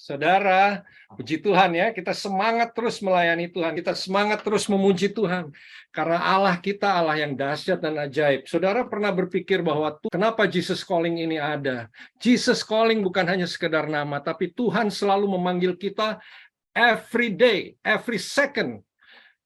Saudara, puji Tuhan ya, kita semangat terus melayani Tuhan, kita semangat terus memuji Tuhan. Karena Allah kita Allah yang dahsyat dan ajaib. Saudara pernah berpikir bahwa kenapa Jesus Calling ini ada? Jesus Calling bukan hanya sekedar nama, tapi Tuhan selalu memanggil kita every day, every second.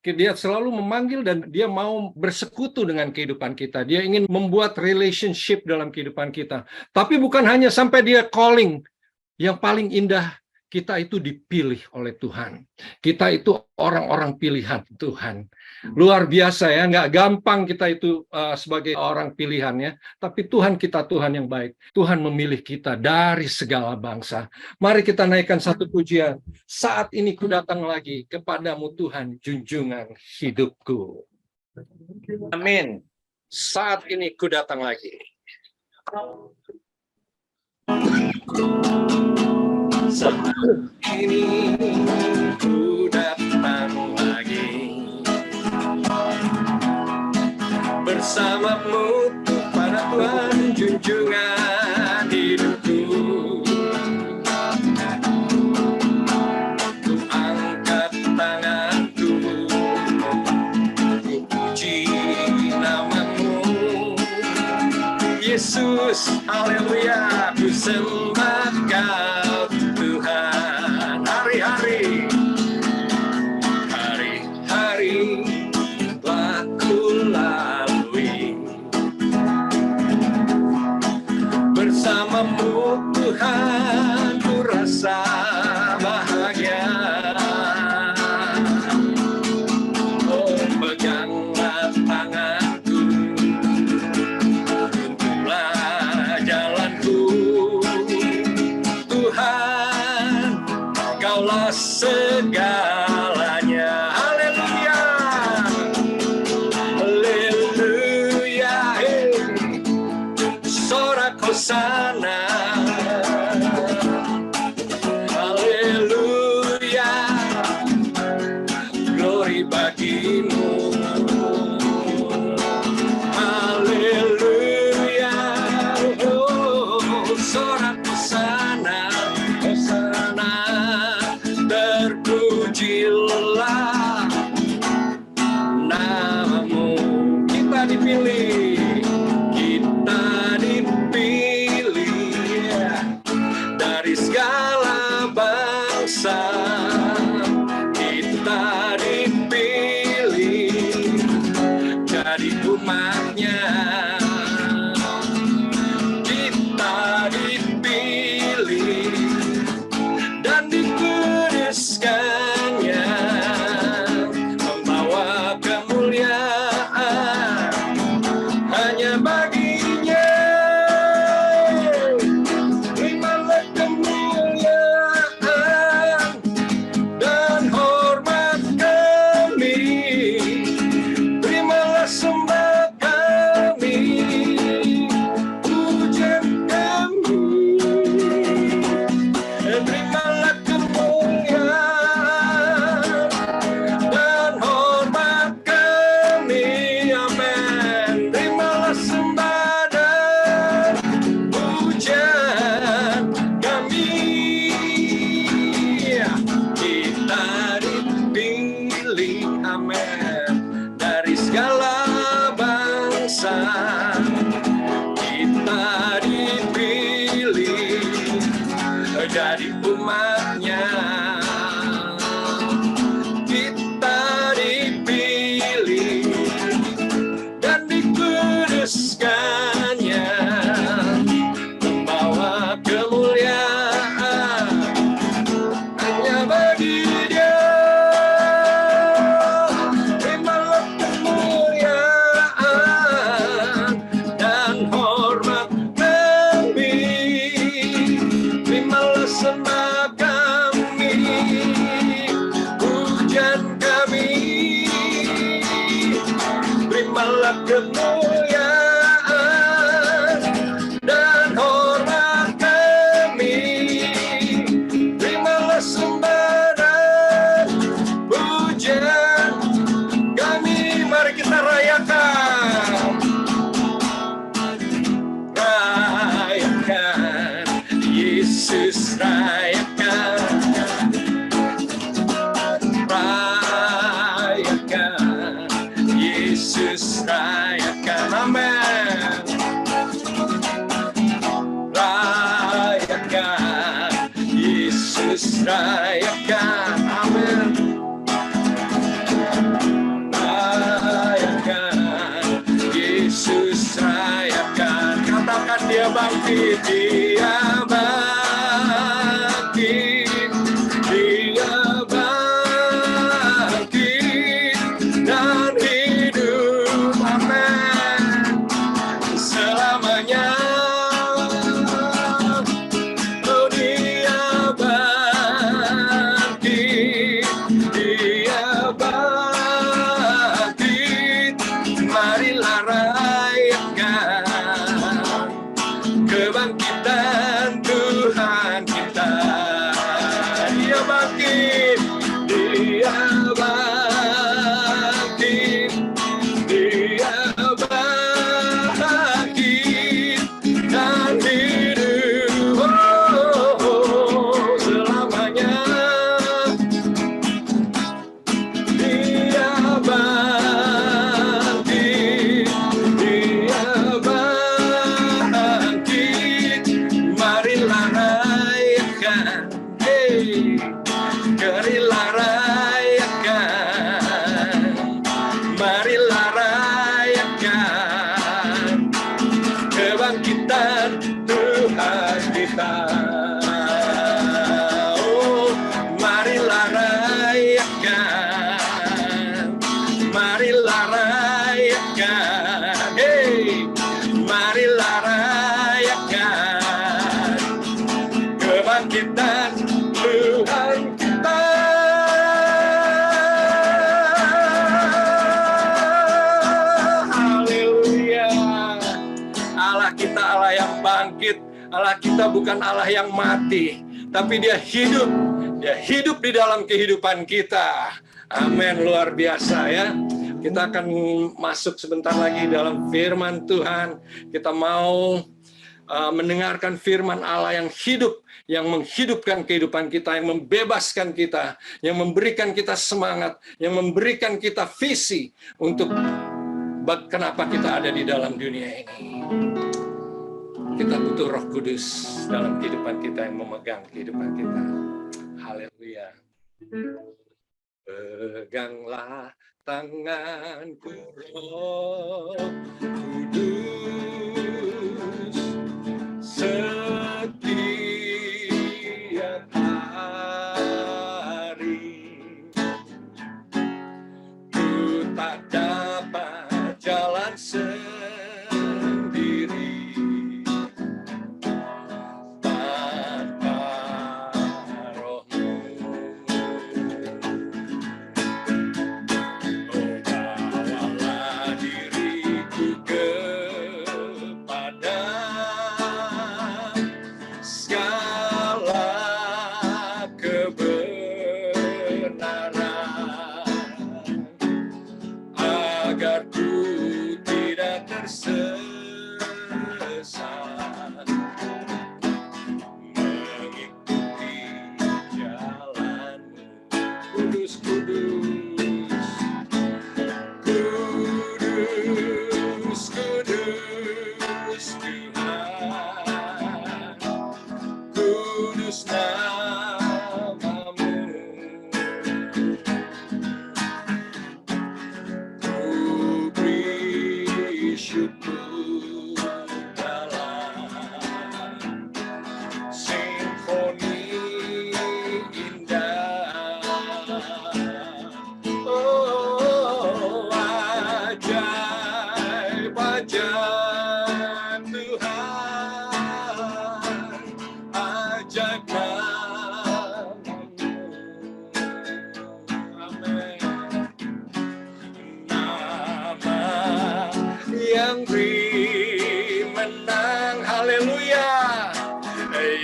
Dia selalu memanggil dan dia mau bersekutu dengan kehidupan kita. Dia ingin membuat relationship dalam kehidupan kita. Tapi bukan hanya sampai dia calling. Yang paling indah, kita itu dipilih oleh Tuhan. Kita itu orang-orang pilihan Tuhan. Luar biasa ya, nggak gampang kita itu sebagai orang pilihannya. Tapi Tuhan kita Tuhan yang baik. Tuhan memilih kita dari segala bangsa. Mari kita naikkan satu pujian. Saat ini ku datang lagi kepadamu Tuhan, junjungan hidupku. Amin. Saat ini ku datang lagi. Saat ini ku datang lagi bersamamu pada Tuhan, junjungan hidupku. Ku angkat tanganku, ku puji namamu Yesus, haleluya. Ku sembah Kau Tuhan, hari-hari telah ku lalui bersamamu Tuhan, ku rasa bahagia. Oh, peganglah tanganku, tuntunlah jalanku. Tuhan, Kaulah segalanya. Haleluya, haleluya. Sorak hosana, haleluya. Glory bagimu, haleluya. Oh, sorak hosana, hosana. Terpujilah namamu. Kita dipilih dari segala bangsa. Kita dipilih jadi umatnya. Kita dipilih dan dikuduskannya, membawa kemuliaan hanya baginya. Terimalah kemuliaan Yesus rayakan, amin. Rayakan, Yesus rayakan. Katakan dia bangkit, dia bangkit, dia bangkit dan hidup, amin, selamanya. Oh, dia bangkit, dia bangkit. Marilah rayakan kebangkitan Tuhan kita. Dia bangkit, dia bangkit, dia bangkit dan hidup, selamanya. Dia bangkit, dia bangkit. Marilah rayakan, hey, marilah rayakan, marilah rayakan kebangkitan Tuhan kita. Oh, marilah rayakan, marilah rayakan, hey, marilah rayakan kebangkitan Tuhan kita. Haleluya. Allah kita Allah yang bangkit. Allah kita bukan Allah yang mati, tapi dia hidup. Dia hidup di dalam kehidupan kita. Amin, luar biasa ya. Kita akan masuk sebentar lagi dalam firman Tuhan. Kita mau mendengarkan firman Allah yang hidup, yang menghidupkan kehidupan kita, yang membebaskan kita, yang memberikan kita semangat, yang memberikan kita visi untuk kenapa kita ada di dalam dunia ini. Kita butuh Roh Kudus dalam kehidupan kita yang memegang kehidupan kita. Haleluya. Peganglah tanganku, Roh Kudus, setiap hari. Ku tak dapat jalan sendiri tanpa Roh-Mu. Oh, bawalah diriku kepada segala kebenaran, agar ku tidak tersesat, mengikuti jalan-Mu. Kudus, kudus, kudus, kudus Tuhan, kudus nama-Mu. Ku beri syukur dalam simfoni indah. Oh, ajaib, ajaib Tuhan, ajaib nama-Mu. Amin. Nama yang beri menang, haleluya,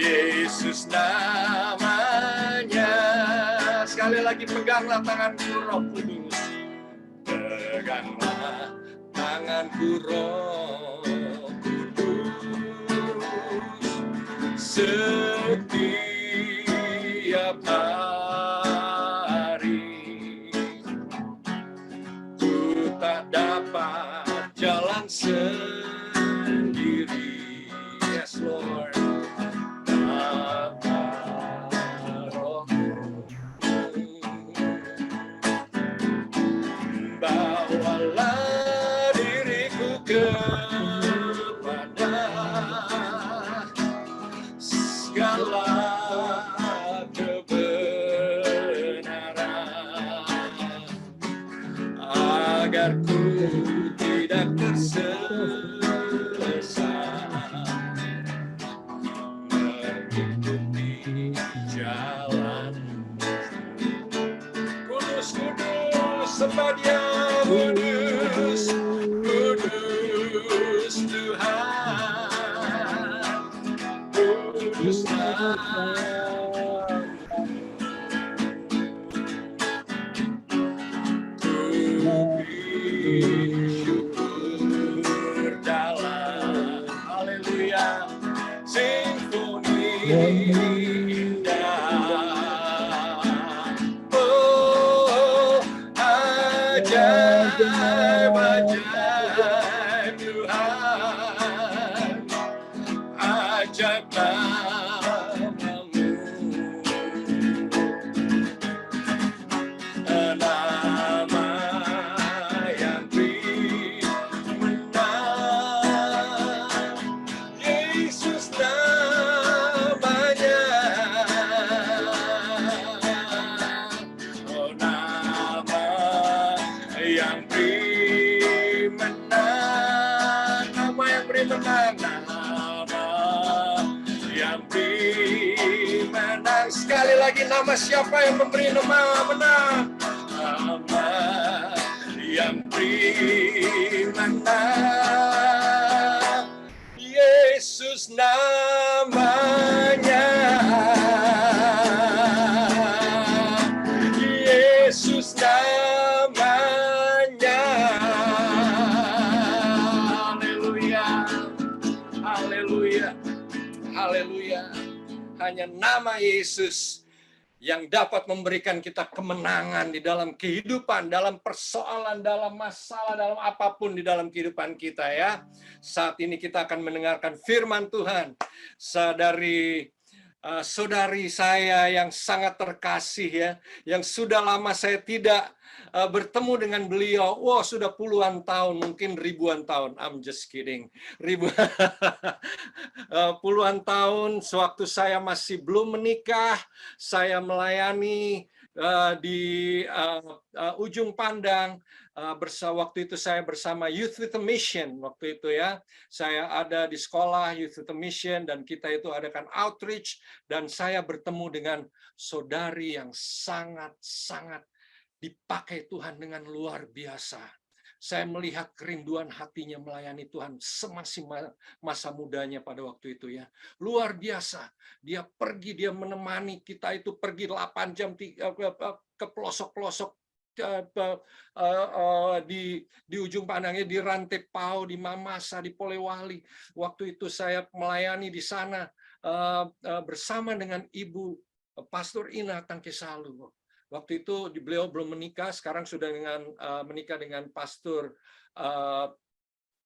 Yesus namanya. Sekali lagi, peganglah tanganku, Roh Kudus. Peganglah tanganku, Roh Kudus, setiap hari. Ku tak dapat jalan sendiri. Yes, Lord. Tanpa Roh-Mu. biar ku tidak tersesat mengikuti jalan. Kudus, kudus, sembah Dia, kudus, kudus Tuhan, kudus berjalan, haleluya, simfoni indah. Oh, ajaib, ajaib Tuhan, ajaib namamu. Nama yang beri menang, Yesus namanya. Oh, nama yang beri menang, nama yang beri menang, nama yang beri menang. Sekali lagi, nama siapa yang memberi nama menang? Nama yang beri menang, Yesus namanya. Yesus namanya. Haleluya, haleluya, haleluya. Hanya nama Yesus yang dapat memberikan kita kemenangan di dalam kehidupan, dalam persoalan, dalam masalah, dalam apapun di dalam kehidupan kita ya. Saat ini kita akan mendengarkan firman Tuhan dari saudari saya yang sangat terkasih ya, yang sudah lama saya tidak bertemu dengan beliau. Wow, sudah puluhan tahun, mungkin ribuan tahun. I'm just kidding. Puluhan tahun sewaktu saya masih belum menikah, saya melayani di Ujung Pandang. Waktu itu saya bersama Youth with a Mission waktu itu ya. Saya ada di sekolah Youth with a Mission dan kita itu adakan outreach, dan saya bertemu dengan saudari yang sangat-sangat dipakai Tuhan dengan luar biasa. Saya melihat kerinduan hatinya melayani Tuhan semasih masa mudanya pada waktu itu ya. Luar biasa. Dia pergi, dia menemani kita itu pergi 8 jam ke pelosok-pelosok di Ujung Pandangnya, di Rantai Pau, di Mamasa, di Polewali. Waktu itu saya melayani di sana bersama dengan Ibu Pastor Ina Tangkesalu. Waktu itu beliau belum menikah, sekarang sudah menikah dengan Pastor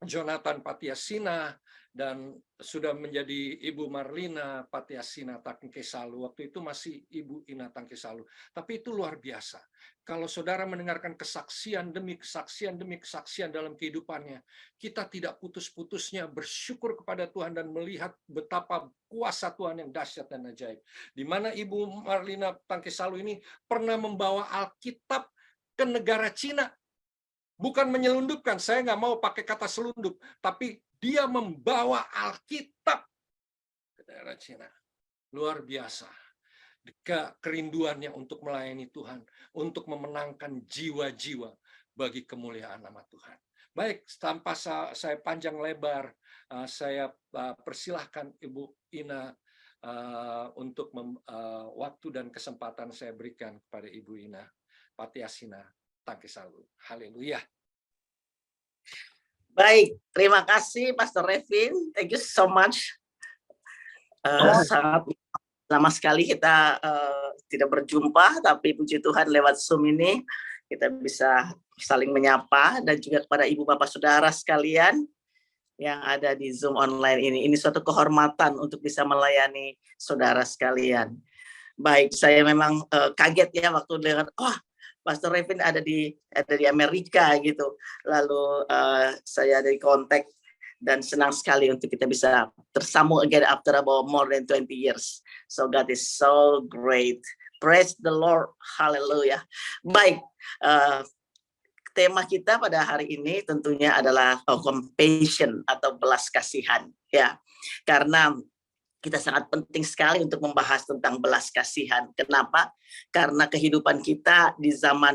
Jonathan Patiasina, dan sudah menjadi Ibu Marlina Patiasina Tangkesalu. Waktu itu masih Ibu Ina Tangkesalu. Tapi itu luar biasa. Kalau saudara mendengarkan kesaksian demi kesaksian demi kesaksian dalam kehidupannya, kita tidak putus-putusnya bersyukur kepada Tuhan dan melihat betapa kuasa Tuhan yang dahsyat dan ajaib. Di mana Ibu Marlina Tangkesalu ini pernah membawa Alkitab ke negara Cina. Bukan menyelundupkan, saya nggak mau pakai kata selundup, tapi dia membawa Alkitab ke daerah Cina. Luar biasa. Kerinduannya untuk melayani Tuhan, untuk memenangkan jiwa-jiwa bagi kemuliaan nama Tuhan. Baik, tanpa saya panjang lebar, saya persilahkan Ibu Ina untuk waktu dan kesempatan saya berikan kepada Ibu Ina Patiasina Tangkesalu. Haleluya. Baik, terima kasih Pastor Revin. Thank you so much. Sangat lama sekali kita tidak berjumpa, tapi puji Tuhan lewat Zoom ini kita bisa saling menyapa, dan juga kepada ibu bapak saudara sekalian yang ada di Zoom online ini. Ini suatu kehormatan untuk bisa melayani saudara sekalian. Baik, saya memang kaget ya waktu dengar, Pastor Revin ada di Amerika gitu. Lalu saya ada di kontak dan senang sekali untuk kita bisa tersambung again after about more than 20 years. So God is so great. Praise the Lord. Hallelujah. Baik, tema kita pada hari ini tentunya adalah compassion atau belas kasihan, ya. Karena kita sangat penting sekali untuk membahas tentang belas kasihan. Kenapa? Karena kehidupan kita di zaman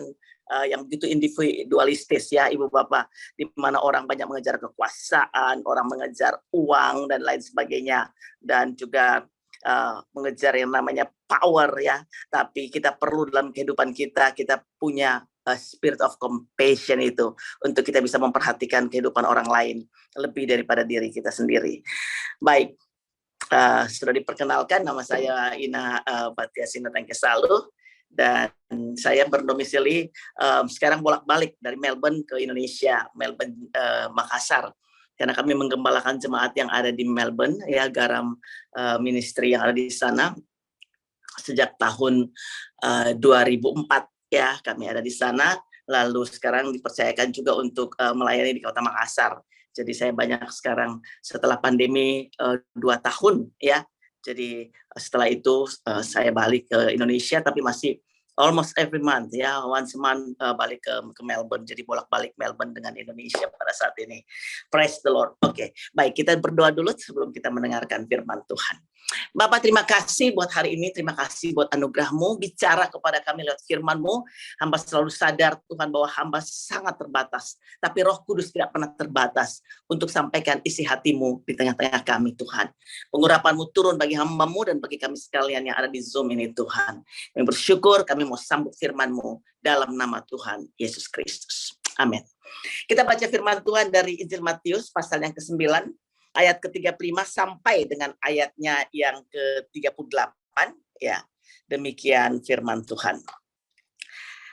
yang begitu individualistis, ya Ibu Bapak, di mana orang banyak mengejar kekuasaan, orang mengejar uang dan lain sebagainya, dan juga mengejar yang namanya power, ya. Tapi kita perlu dalam kehidupan kita punya spirit of compassion itu untuk kita bisa memperhatikan kehidupan orang lain lebih daripada diri kita sendiri. Baik, sudah diperkenalkan, nama saya Ina Batiasina Tangkesalu, dan saya berdomisili sekarang bolak-balik dari Melbourne ke Indonesia, Melbourne, Makassar, karena kami menggembalakan jemaat yang ada di Melbourne, ya, Garam Ministry yang ada di sana sejak tahun 2004. Ya, kami ada di sana, lalu sekarang dipercayakan juga untuk melayani di Kota Makassar. Jadi saya banyak sekarang setelah pandemi 2 tahun, ya. Jadi setelah itu saya balik ke Indonesia, tapi masih almost every month, ya, once a month balik ke Melbourne. Jadi bolak-balik Melbourne dengan Indonesia pada saat ini. Praise the Lord. Oke, baik, kita berdoa dulu sebelum kita mendengarkan firman Tuhan. Bapak, terima kasih buat hari ini, terima kasih buat anugerah-Mu, bicara kepada kami lewat firman-Mu. Hamba selalu sadar Tuhan bahwa hamba sangat terbatas, tapi Roh Kudus tidak pernah terbatas untuk sampaikan isi hati-Mu di tengah-tengah kami, Tuhan. Pengurapan-Mu turun bagi hamba-Mu dan bagi kami sekalian yang ada di Zoom ini, Tuhan. Kami bersyukur, kami mau sambut firman-Mu dalam nama Tuhan Yesus Kristus. Amin. Kita baca firman Tuhan dari Injil Matius pasal yang ke-9, ayat ke-35 sampai dengan ayatnya yang ke-38, ya. Demikian firman Tuhan.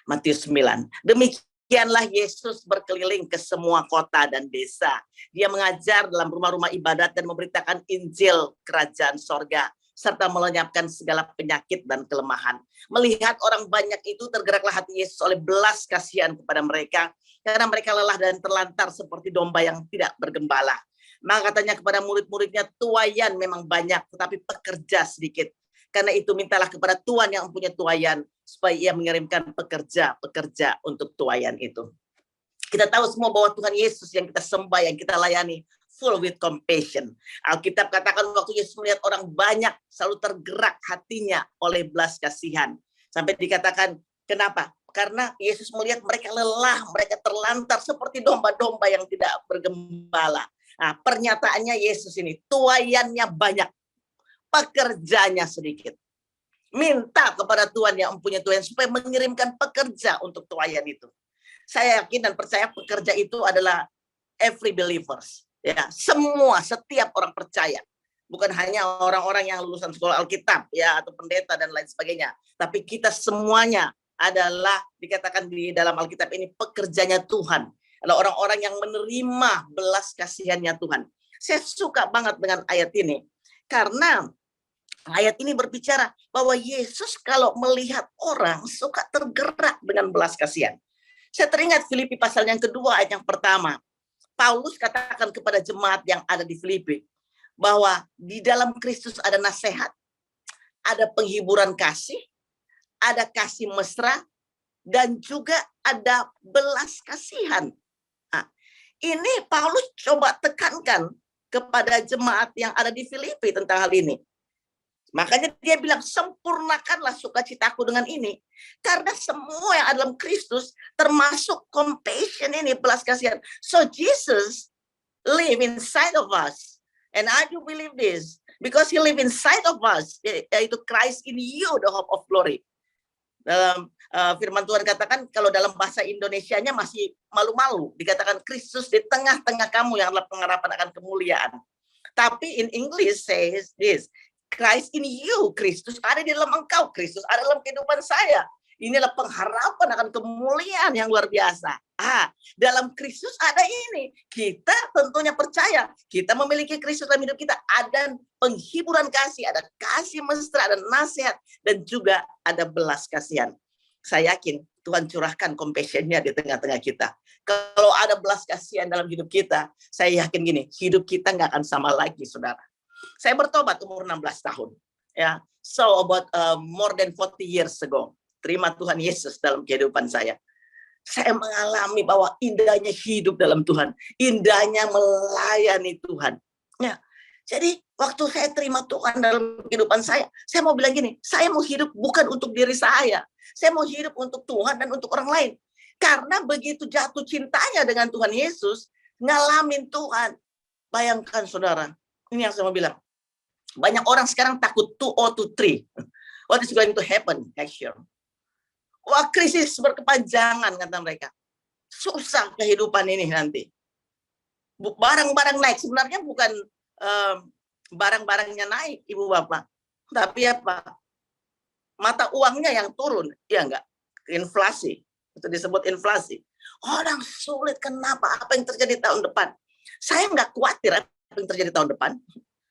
Matius 9. Demikianlah Yesus berkeliling ke semua kota dan desa. Dia mengajar dalam rumah-rumah ibadat dan memberitakan Injil kerajaan sorga, serta melenyapkan segala penyakit dan kelemahan. Melihat orang banyak itu, tergeraklah hati Yesus oleh belas kasihan kepada mereka, karena mereka lelah dan terlantar seperti domba yang tidak bergembala. Maka katanya kepada murid-muridnya, tuaian memang banyak, tetapi pekerja sedikit. Karena itu mintalah kepada Tuhan yang mempunyai tuaian, supaya ia mengirimkan pekerja-pekerja untuk tuaian itu. Kita tahu semua bahwa Tuhan Yesus yang kita sembah, yang kita layani, full with compassion. Alkitab katakan waktu Yesus melihat orang banyak, selalu tergerak hatinya oleh belas kasihan. Sampai dikatakan, kenapa? Karena Yesus melihat mereka lelah, mereka terlantar seperti domba-domba yang tidak bergembala. Nah, pernyataannya Yesus ini, tuaiannya banyak, pekerjanya sedikit. Minta kepada Tuhan yang mempunyai tuaian supaya mengirimkan pekerja untuk tuaian itu. Saya yakin dan percaya pekerja itu adalah every believers. Ya, semua, setiap orang percaya. Bukan hanya orang-orang yang lulusan sekolah Alkitab, ya, atau pendeta dan lain sebagainya. Tapi kita semuanya adalah dikatakan di dalam Alkitab ini pekerjanya Tuhan. Adalah orang-orang yang menerima belas kasihannya Tuhan. Saya suka banget dengan ayat ini. Karena ayat ini berbicara bahwa Yesus kalau melihat orang suka tergerak dengan belas kasihan. Saya teringat Filipi pasal yang kedua ayat yang pertama. Paulus katakan kepada jemaat yang ada di Filipi bahwa di dalam Kristus ada nasihat, ada penghiburan kasih, ada kasih mesra, dan juga ada belas kasihan. Nah, ini Paulus coba tekankan kepada jemaat yang ada di Filipi tentang hal ini. Makanya dia bilang, sempurnakanlah sukacitaku dengan ini. Karena semua yang ada dalam Kristus, termasuk compassion ini, belas kasihan. So Jesus live inside of us. And I do believe this. Because he live inside of us. Yaitu Christ in you, the hope of glory. Dalam firman Tuhan katakan, kalau dalam bahasa Indonesianya masih malu-malu. Dikatakan Kristus di tengah-tengah kamu yang adalah pengharapan akan kemuliaan. Tapi in English says this. Christ in you, Kristus ada di dalam engkau, Kristus ada dalam kehidupan saya. Inilah pengharapan akan kemuliaan yang luar biasa. Dalam Kristus ada ini. Kita tentunya percaya, kita memiliki Kristus dalam hidup kita. Ada penghiburan kasih, ada kasih mesra, ada nasihat, dan juga ada belas kasihan. Saya yakin Tuhan curahkan compassion-nya di tengah-tengah kita. Kalau ada belas kasihan dalam hidup kita, saya yakin gini, hidup kita nggak akan sama lagi, saudara. Saya bertobat umur 16 tahun. Ya, so about more than 40 years ago. Terima Tuhan Yesus dalam kehidupan saya. Saya mengalami bahwa indahnya hidup dalam Tuhan, indahnya melayani Tuhan. Ya, jadi waktu saya terima Tuhan dalam kehidupan saya mau bilang gini, saya mau hidup bukan untuk diri saya mau hidup untuk Tuhan dan untuk orang lain. Karena begitu jatuh cintanya dengan Tuhan Yesus, ngalamin Tuhan. Bayangkan saudara, ini yang saya mau bilang. Banyak orang sekarang takut 2023. What is going to happen next year? Wah, krisis berkepanjangan kata mereka. Susah kehidupan ini nanti. Barang-barang naik, sebenarnya bukan barang-barangnya naik, Ibu Bapak. Tapi apa? Mata uangnya yang turun, ya enggak? Inflasi, itu disebut inflasi. Orang sulit, kenapa? Apa yang terjadi tahun depan? Saya enggak khawatir apa yang terjadi tahun depan.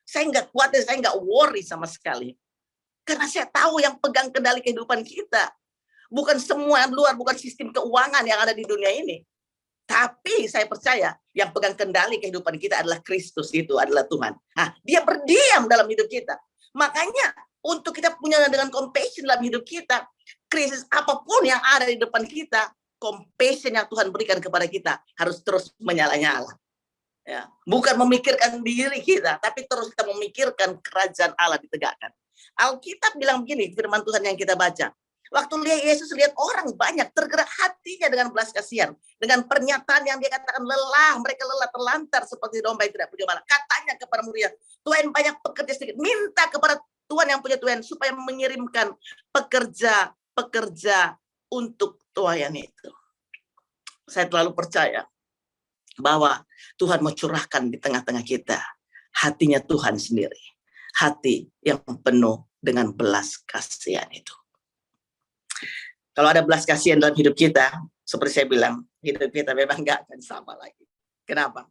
Saya enggak khawatir, saya enggak worry sama sekali. Karena saya tahu yang pegang kendali kehidupan kita. Bukan semua yang luar, bukan sistem keuangan yang ada di dunia ini. Tapi saya percaya yang pegang kendali kehidupan kita adalah Kristus, itu adalah Tuhan. Nah, dia berdiam dalam hidup kita. Makanya untuk kita punya dengan compassion dalam hidup kita, krisis apapun yang ada di depan kita, compassion yang Tuhan berikan kepada kita harus terus menyala-nyala. Ya, bukan memikirkan diri kita, tapi terus kita memikirkan kerajaan Allah ditegakkan. Alkitab bilang begini, firman Tuhan yang kita baca. Waktu Yesus lihat orang banyak, tergerak hatinya dengan belas kasihan. Dengan pernyataan yang dia katakan lelah, mereka lelah terlantar seperti domba yang tidak punya bala. Katanya kepada murid, Tuhan banyak pekerja sedikit. Minta kepada Tuhan yang punya Tuhan supaya mengirimkan pekerja untuk Tuhan itu. Saya terlalu percaya bahwa Tuhan mau curahkan di tengah-tengah kita hatinya Tuhan sendiri. Hati yang penuh dengan belas kasihan itu. Kalau ada belas kasihan dalam hidup kita, seperti saya bilang, hidup kita memang nggak akan sama lagi. Kenapa?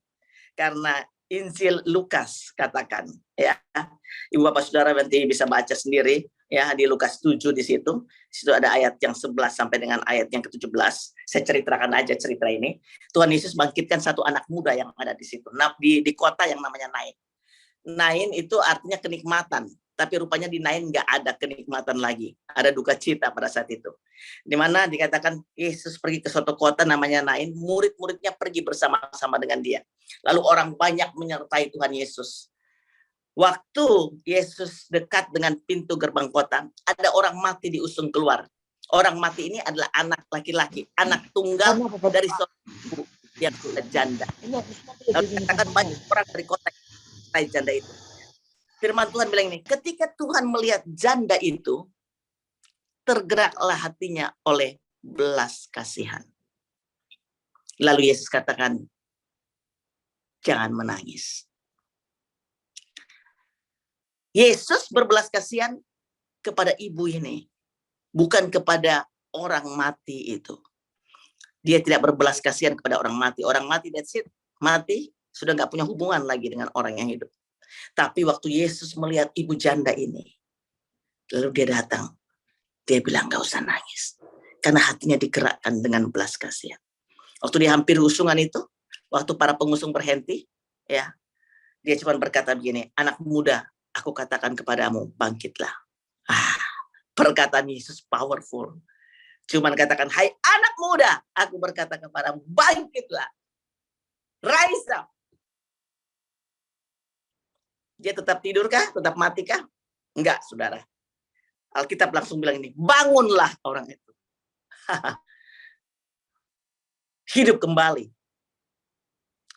Karena Injil Lukas katakan, ya, Ibu Bapak Saudara nanti bisa baca sendiri, ya, di Lukas 7 di situ ada ayat yang 11 sampai dengan ayat yang ke-17. Saya ceritakan aja cerita ini. Tuhan Yesus bangkitkan satu anak muda yang ada di situ, di kota yang namanya Nain. Nain itu artinya kenikmatan. Tapi rupanya di Nain nggak ada kenikmatan lagi. Ada duka cita pada saat itu. Di mana dikatakan Yesus pergi ke suatu kota namanya Nain, murid-muridnya pergi bersama-sama dengan dia. Lalu orang banyak menyertai Tuhan Yesus. Waktu Yesus dekat dengan pintu gerbang kota, ada orang mati diusung keluar. Orang mati ini adalah anak laki-laki, anak tunggal dari seorang ibu yang sudah janda. Lalu dikatakan banyak orang dari kota janda itu. Firman Tuhan bilang ini, ketika Tuhan melihat janda itu, tergeraklah hatinya oleh belas kasihan. Lalu Yesus katakan, jangan menangis. Yesus berbelas kasihan kepada ibu ini, bukan kepada orang mati itu. Dia tidak berbelas kasihan kepada orang mati. Orang mati, that's it. Mati, sudah nggak punya hubungan lagi dengan orang yang hidup. Tapi waktu Yesus melihat ibu janda ini, lalu dia datang, dia bilang gak usah nangis, karena hatinya digerakkan dengan belas kasihan. Waktu dia hampir usungan itu, waktu para pengusung berhenti, ya, dia cuma berkata begini, anak muda, aku katakan kepadamu, bangkitlah. Perkataan Yesus powerful. Cuman katakan, hai anak muda, aku berkata kepadamu, bangkitlah. Rise up. Dia tetap tidur kah? Tetap mati kah? Enggak, saudara. Alkitab langsung bilang ini, bangunlah orang itu. Hidup kembali.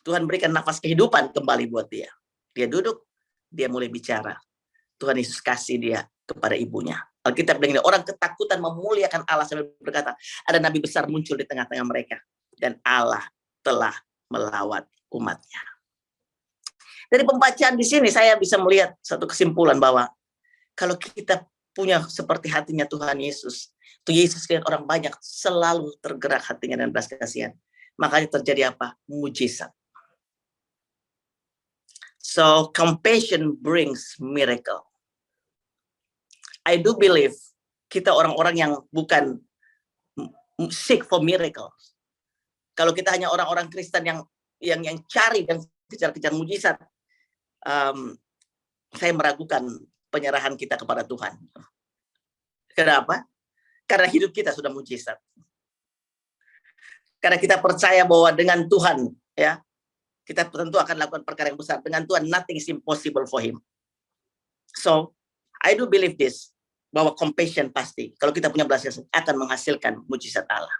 Tuhan berikan nafas kehidupan kembali buat dia. Dia duduk, dia mulai bicara. Tuhan Yesus kasih dia kepada ibunya. Alkitab bilang ini, orang ketakutan memuliakan Allah sambil berkata, ada nabi besar muncul di tengah-tengah mereka. Dan Allah telah melawat umatnya. Dari pembacaan di sini saya bisa melihat satu kesimpulan bahwa kalau kita punya seperti hatinya Tuhan Yesus, tuh Yesus lihat orang banyak selalu tergerak hatinya dan belas kasihan. Makanya terjadi apa? Mujizat. So compassion brings miracle. I do believe kita orang-orang yang bukan seek for miracles. Kalau kita hanya orang-orang Kristen yang cari dan kejar-kejar mujizat, saya meragukan penyerahan kita kepada Tuhan. Kenapa? Karena hidup kita sudah mujizat. Karena kita percaya bahwa dengan Tuhan, ya, kita tentu akan lakukan perkara yang besar. Dengan Tuhan, nothing is impossible for Him. So, I do believe this, bahwa compassion pasti, kalau kita punya belas kasihan, akan menghasilkan mujizat Allah.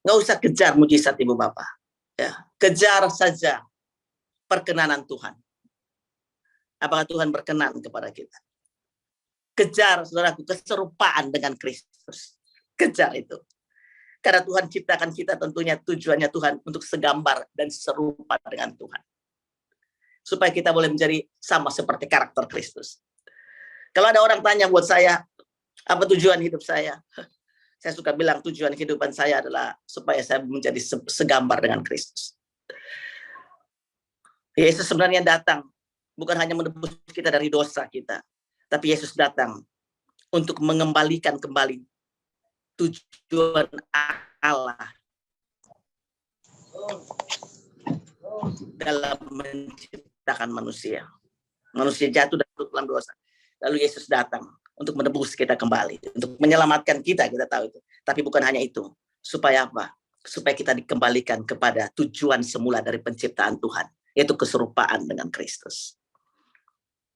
Nggak usah kejar mujizat Ibu Bapak. Ya, kejar saja perkenanan Tuhan. Apakah Tuhan berkenan kepada kita? Kejar, saudaraku, keserupaan dengan Kristus. Kejar itu. Karena Tuhan ciptakan kita tentunya tujuannya Tuhan untuk segambar dan serupa dengan Tuhan. Supaya kita boleh menjadi sama seperti karakter Kristus. Kalau ada orang tanya buat saya, apa tujuan hidup saya? Saya suka bilang tujuan kehidupan saya adalah supaya saya menjadi segambar dengan Kristus. Yesus sebenarnya datang bukan hanya menebus kita dari dosa kita, tapi Yesus datang untuk mengembalikan kembali tujuan Allah dalam menciptakan manusia. Manusia jatuh dalam dosa. Lalu Yesus datang untuk menebus kita kembali, untuk menyelamatkan kita tahu itu. Tapi bukan hanya itu. Supaya apa? Supaya kita dikembalikan kepada tujuan semula dari penciptaan Tuhan, yaitu keserupaan dengan Kristus.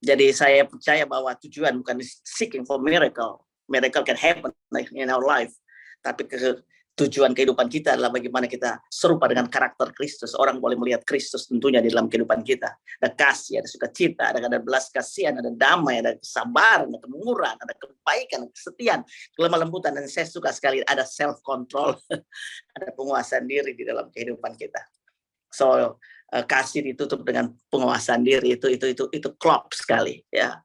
Jadi saya percaya bahwa tujuan bukan seeking for miracle. Miracle can happen in our life. Tapi tujuan kehidupan kita adalah bagaimana kita serupa dengan karakter Kristus. Orang boleh melihat Kristus tentunya di dalam kehidupan kita. Ada kasih, ada sukacita, ada belas kasihan, ada damai, ada kesabaran, ada kemurahan, ada kebaikan, kesetiaan, kelemah lembutan. Dan saya suka sekali ada self control, ada penguasaan diri di dalam kehidupan kita. So kasih ditutup dengan penguasaan diri itu klop sekali, ya.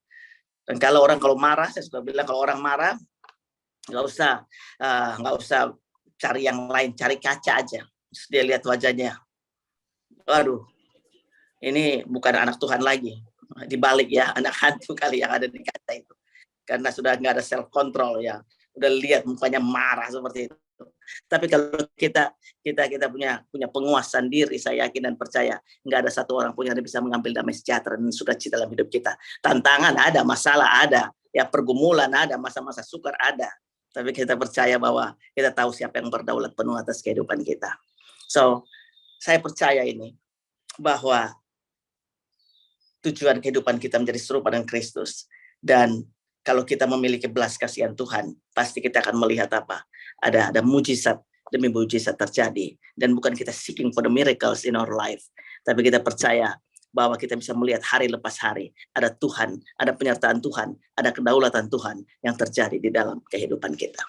Dan kalau marah, saya suka bilang kalau orang marah nggak usah cari yang lain, cari kaca aja. Terus dia lihat wajahnya, waduh, ini bukan anak Tuhan lagi. Dibalik ya, anak hantu kali yang ada di kaca itu. Karena sudah nggak ada self control ya, udah lihat mukanya marah seperti itu. Tapi kalau kita punya penguasaan diri, saya yakin dan percaya nggak ada satu orang pun yang bisa mengambil damai sejahtera dan sukacita dalam hidup kita. Tantangan ada, masalah ada, ya pergumulan ada, masa-masa sukar ada. Tapi kita percaya bahwa kita tahu siapa yang berdaulat penuh atas kehidupan kita. So, saya percaya ini, bahwa tujuan kehidupan kita menjadi serupa dengan Kristus. Dan kalau kita memiliki belas kasihan Tuhan, pasti kita akan melihat apa? Ada mujizat demi mujizat terjadi. Dan bukan kita seeking for the miracles in our life. Tapi kita percaya bahwa kita bisa melihat hari lepas hari, ada Tuhan, ada penyertaan Tuhan, ada kedaulatan Tuhan yang terjadi di dalam kehidupan kita.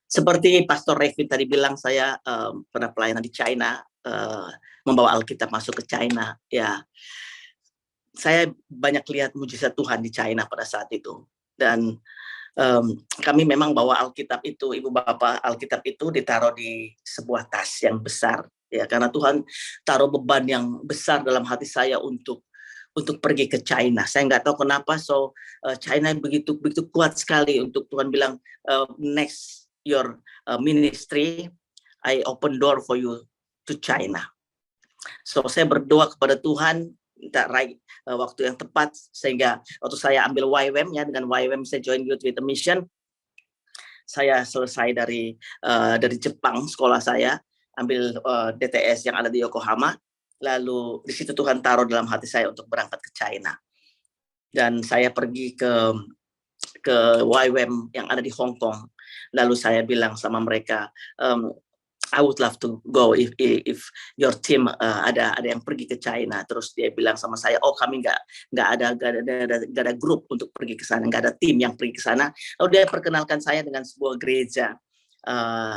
Seperti Pastor Revin tadi bilang, saya pernah pelayanan di China, membawa Alkitab masuk ke China. Ya, saya banyak lihat mujizat Tuhan di China pada saat itu. Dan kami memang bawa Alkitab itu, Ibu Bapak, Alkitab itu ditaruh di sebuah tas yang besar. Ya, karena Tuhan taruh beban yang besar dalam hati saya untuk pergi ke China. Saya nggak tahu kenapa. So China begitu kuat sekali untuk Tuhan bilang, next your ministry, I open door for you to China. So saya berdoa kepada Tuhan minta waktu yang tepat, sehingga waktu saya ambil YWAM ya, dengan YWAM saya join Youth with a Mission. Saya selesai dari Jepang, sekolah saya ambil DTS yang ada di Yokohama, lalu di situ Tuhan taruh dalam hati saya untuk berangkat ke China. Dan saya pergi ke YWAM yang ada di Hong Kong. Lalu saya bilang sama mereka, I would love to go if your team ada yang pergi ke China. Terus dia bilang sama saya, oh kami nggak ada grup untuk pergi ke sana, nggak ada tim yang pergi ke sana. Lalu dia perkenalkan saya dengan sebuah gereja.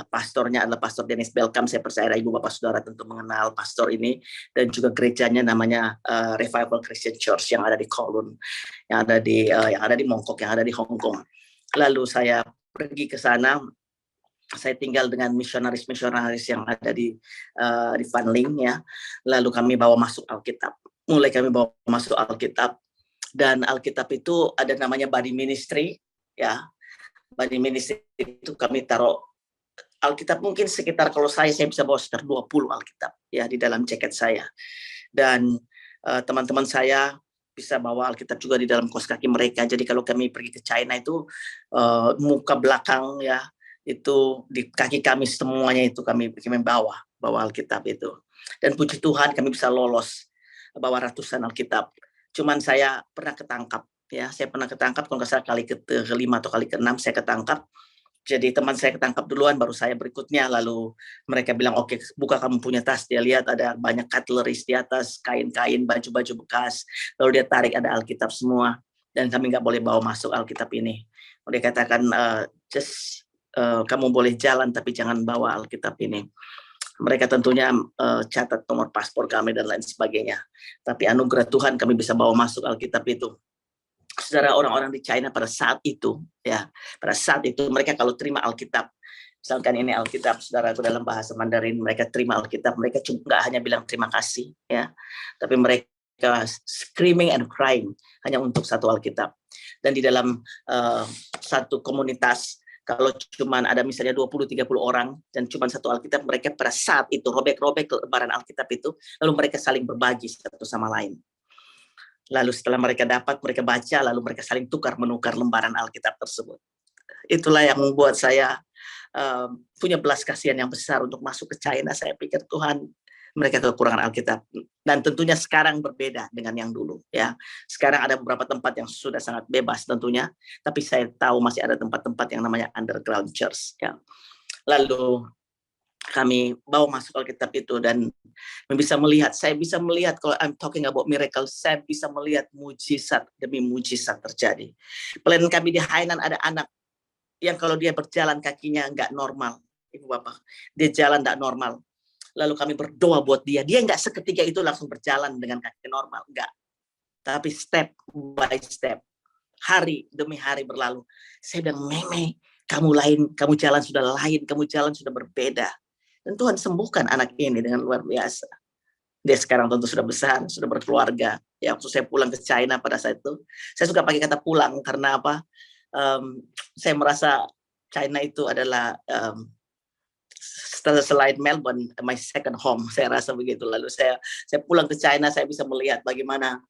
Pastornya adalah Pastor Dennis Belkam. Saya percaya Ibu Bapak Saudara tentu mengenal pastor ini, dan juga gerejanya namanya Revival Christian Church yang ada di Kowloon, yang ada di Mongkok, yang ada di Hong Kong. Lalu saya pergi ke sana. Saya tinggal dengan misionaris yang ada di Fanling ya. Lalu kami bawa masuk Alkitab. Mulai kami bawa masuk Alkitab, dan Alkitab itu ada namanya body ministry ya. Body ministry itu kami taruh Alkitab mungkin sekitar, kalau saya bisa bawa sekitar 20 Alkitab ya di dalam jaket saya. Dan teman-teman saya bisa bawa Alkitab juga di dalam kaos kaki mereka. Jadi kalau kami pergi ke China itu muka belakang ya, itu di kaki kami semuanya itu kami bawa Alkitab itu. Dan puji Tuhan kami bisa lolos bawa ratusan Alkitab. Cuman saya pernah ketangkap ya, saya pernah ketangkap kalau nggak salah kali ke-5 atau kali ke-6 saya ketangkap. Jadi teman saya ketangkap duluan, baru saya berikutnya. Lalu mereka bilang, oke, buka kamu punya tas. Dia lihat ada banyak cutleries di atas, kain-kain, baju-baju bekas. Lalu dia tarik, ada Alkitab semua. Dan kami nggak boleh bawa masuk Alkitab ini. Dia katakan, kamu boleh jalan, tapi jangan bawa Alkitab ini. Mereka tentunya catat nomor paspor kami dan lain sebagainya. Tapi anugerah Tuhan kami bisa bawa masuk Alkitab itu. Saudara, orang-orang di China pada saat itu mereka kalau terima Alkitab, misalkan ini Alkitab, saudaraku, dalam bahasa Mandarin, mereka terima Alkitab, mereka nggak hanya bilang terima kasih ya, tapi mereka screaming and crying hanya untuk satu Alkitab. Dan di dalam satu komunitas, kalau cuma ada misalnya 20-30 orang dan cuma satu Alkitab, mereka pada saat itu robek-robek lembaran Alkitab itu, lalu mereka saling berbagi satu sama lain. Lalu setelah mereka dapat, mereka baca, lalu mereka saling tukar-menukar lembaran Alkitab tersebut. Itulah yang membuat saya punya belas kasihan yang besar untuk masuk ke China. Saya pikir Tuhan, mereka kekurangan Alkitab. Dan tentunya sekarang berbeda dengan yang dulu. Ya, sekarang ada beberapa tempat yang sudah sangat bebas tentunya, tapi saya tahu masih ada tempat-tempat yang namanya underground church. Ya. Lalu kami bawa masuk Alkitab itu dan saya bisa melihat kalau I'm talking about miracle, saya bisa melihat mujizat demi mujizat terjadi. Pelayanan kami di Hainan ada anak yang kalau dia berjalan kakinya nggak normal, Ibu Bapak, dia jalan nggak normal. Lalu kami berdoa buat dia nggak seketika itu langsung berjalan dengan kaki normal, nggak. Tapi step by step, hari demi hari berlalu. Saya bilang, Meme, kamu jalan sudah lain, kamu jalan sudah berbeda. Dan Tuhan sembuhkan anak ini dengan luar biasa. Dia sekarang tentu sudah besar, sudah berkeluarga. Ya, waktu saya pulang ke China pada saat itu, saya suka pakai kata pulang karena apa? Saya merasa China itu adalah selain Melbourne, my second home. Saya rasa begitu. Lalu saya pulang ke China, saya bisa melihat bagaimana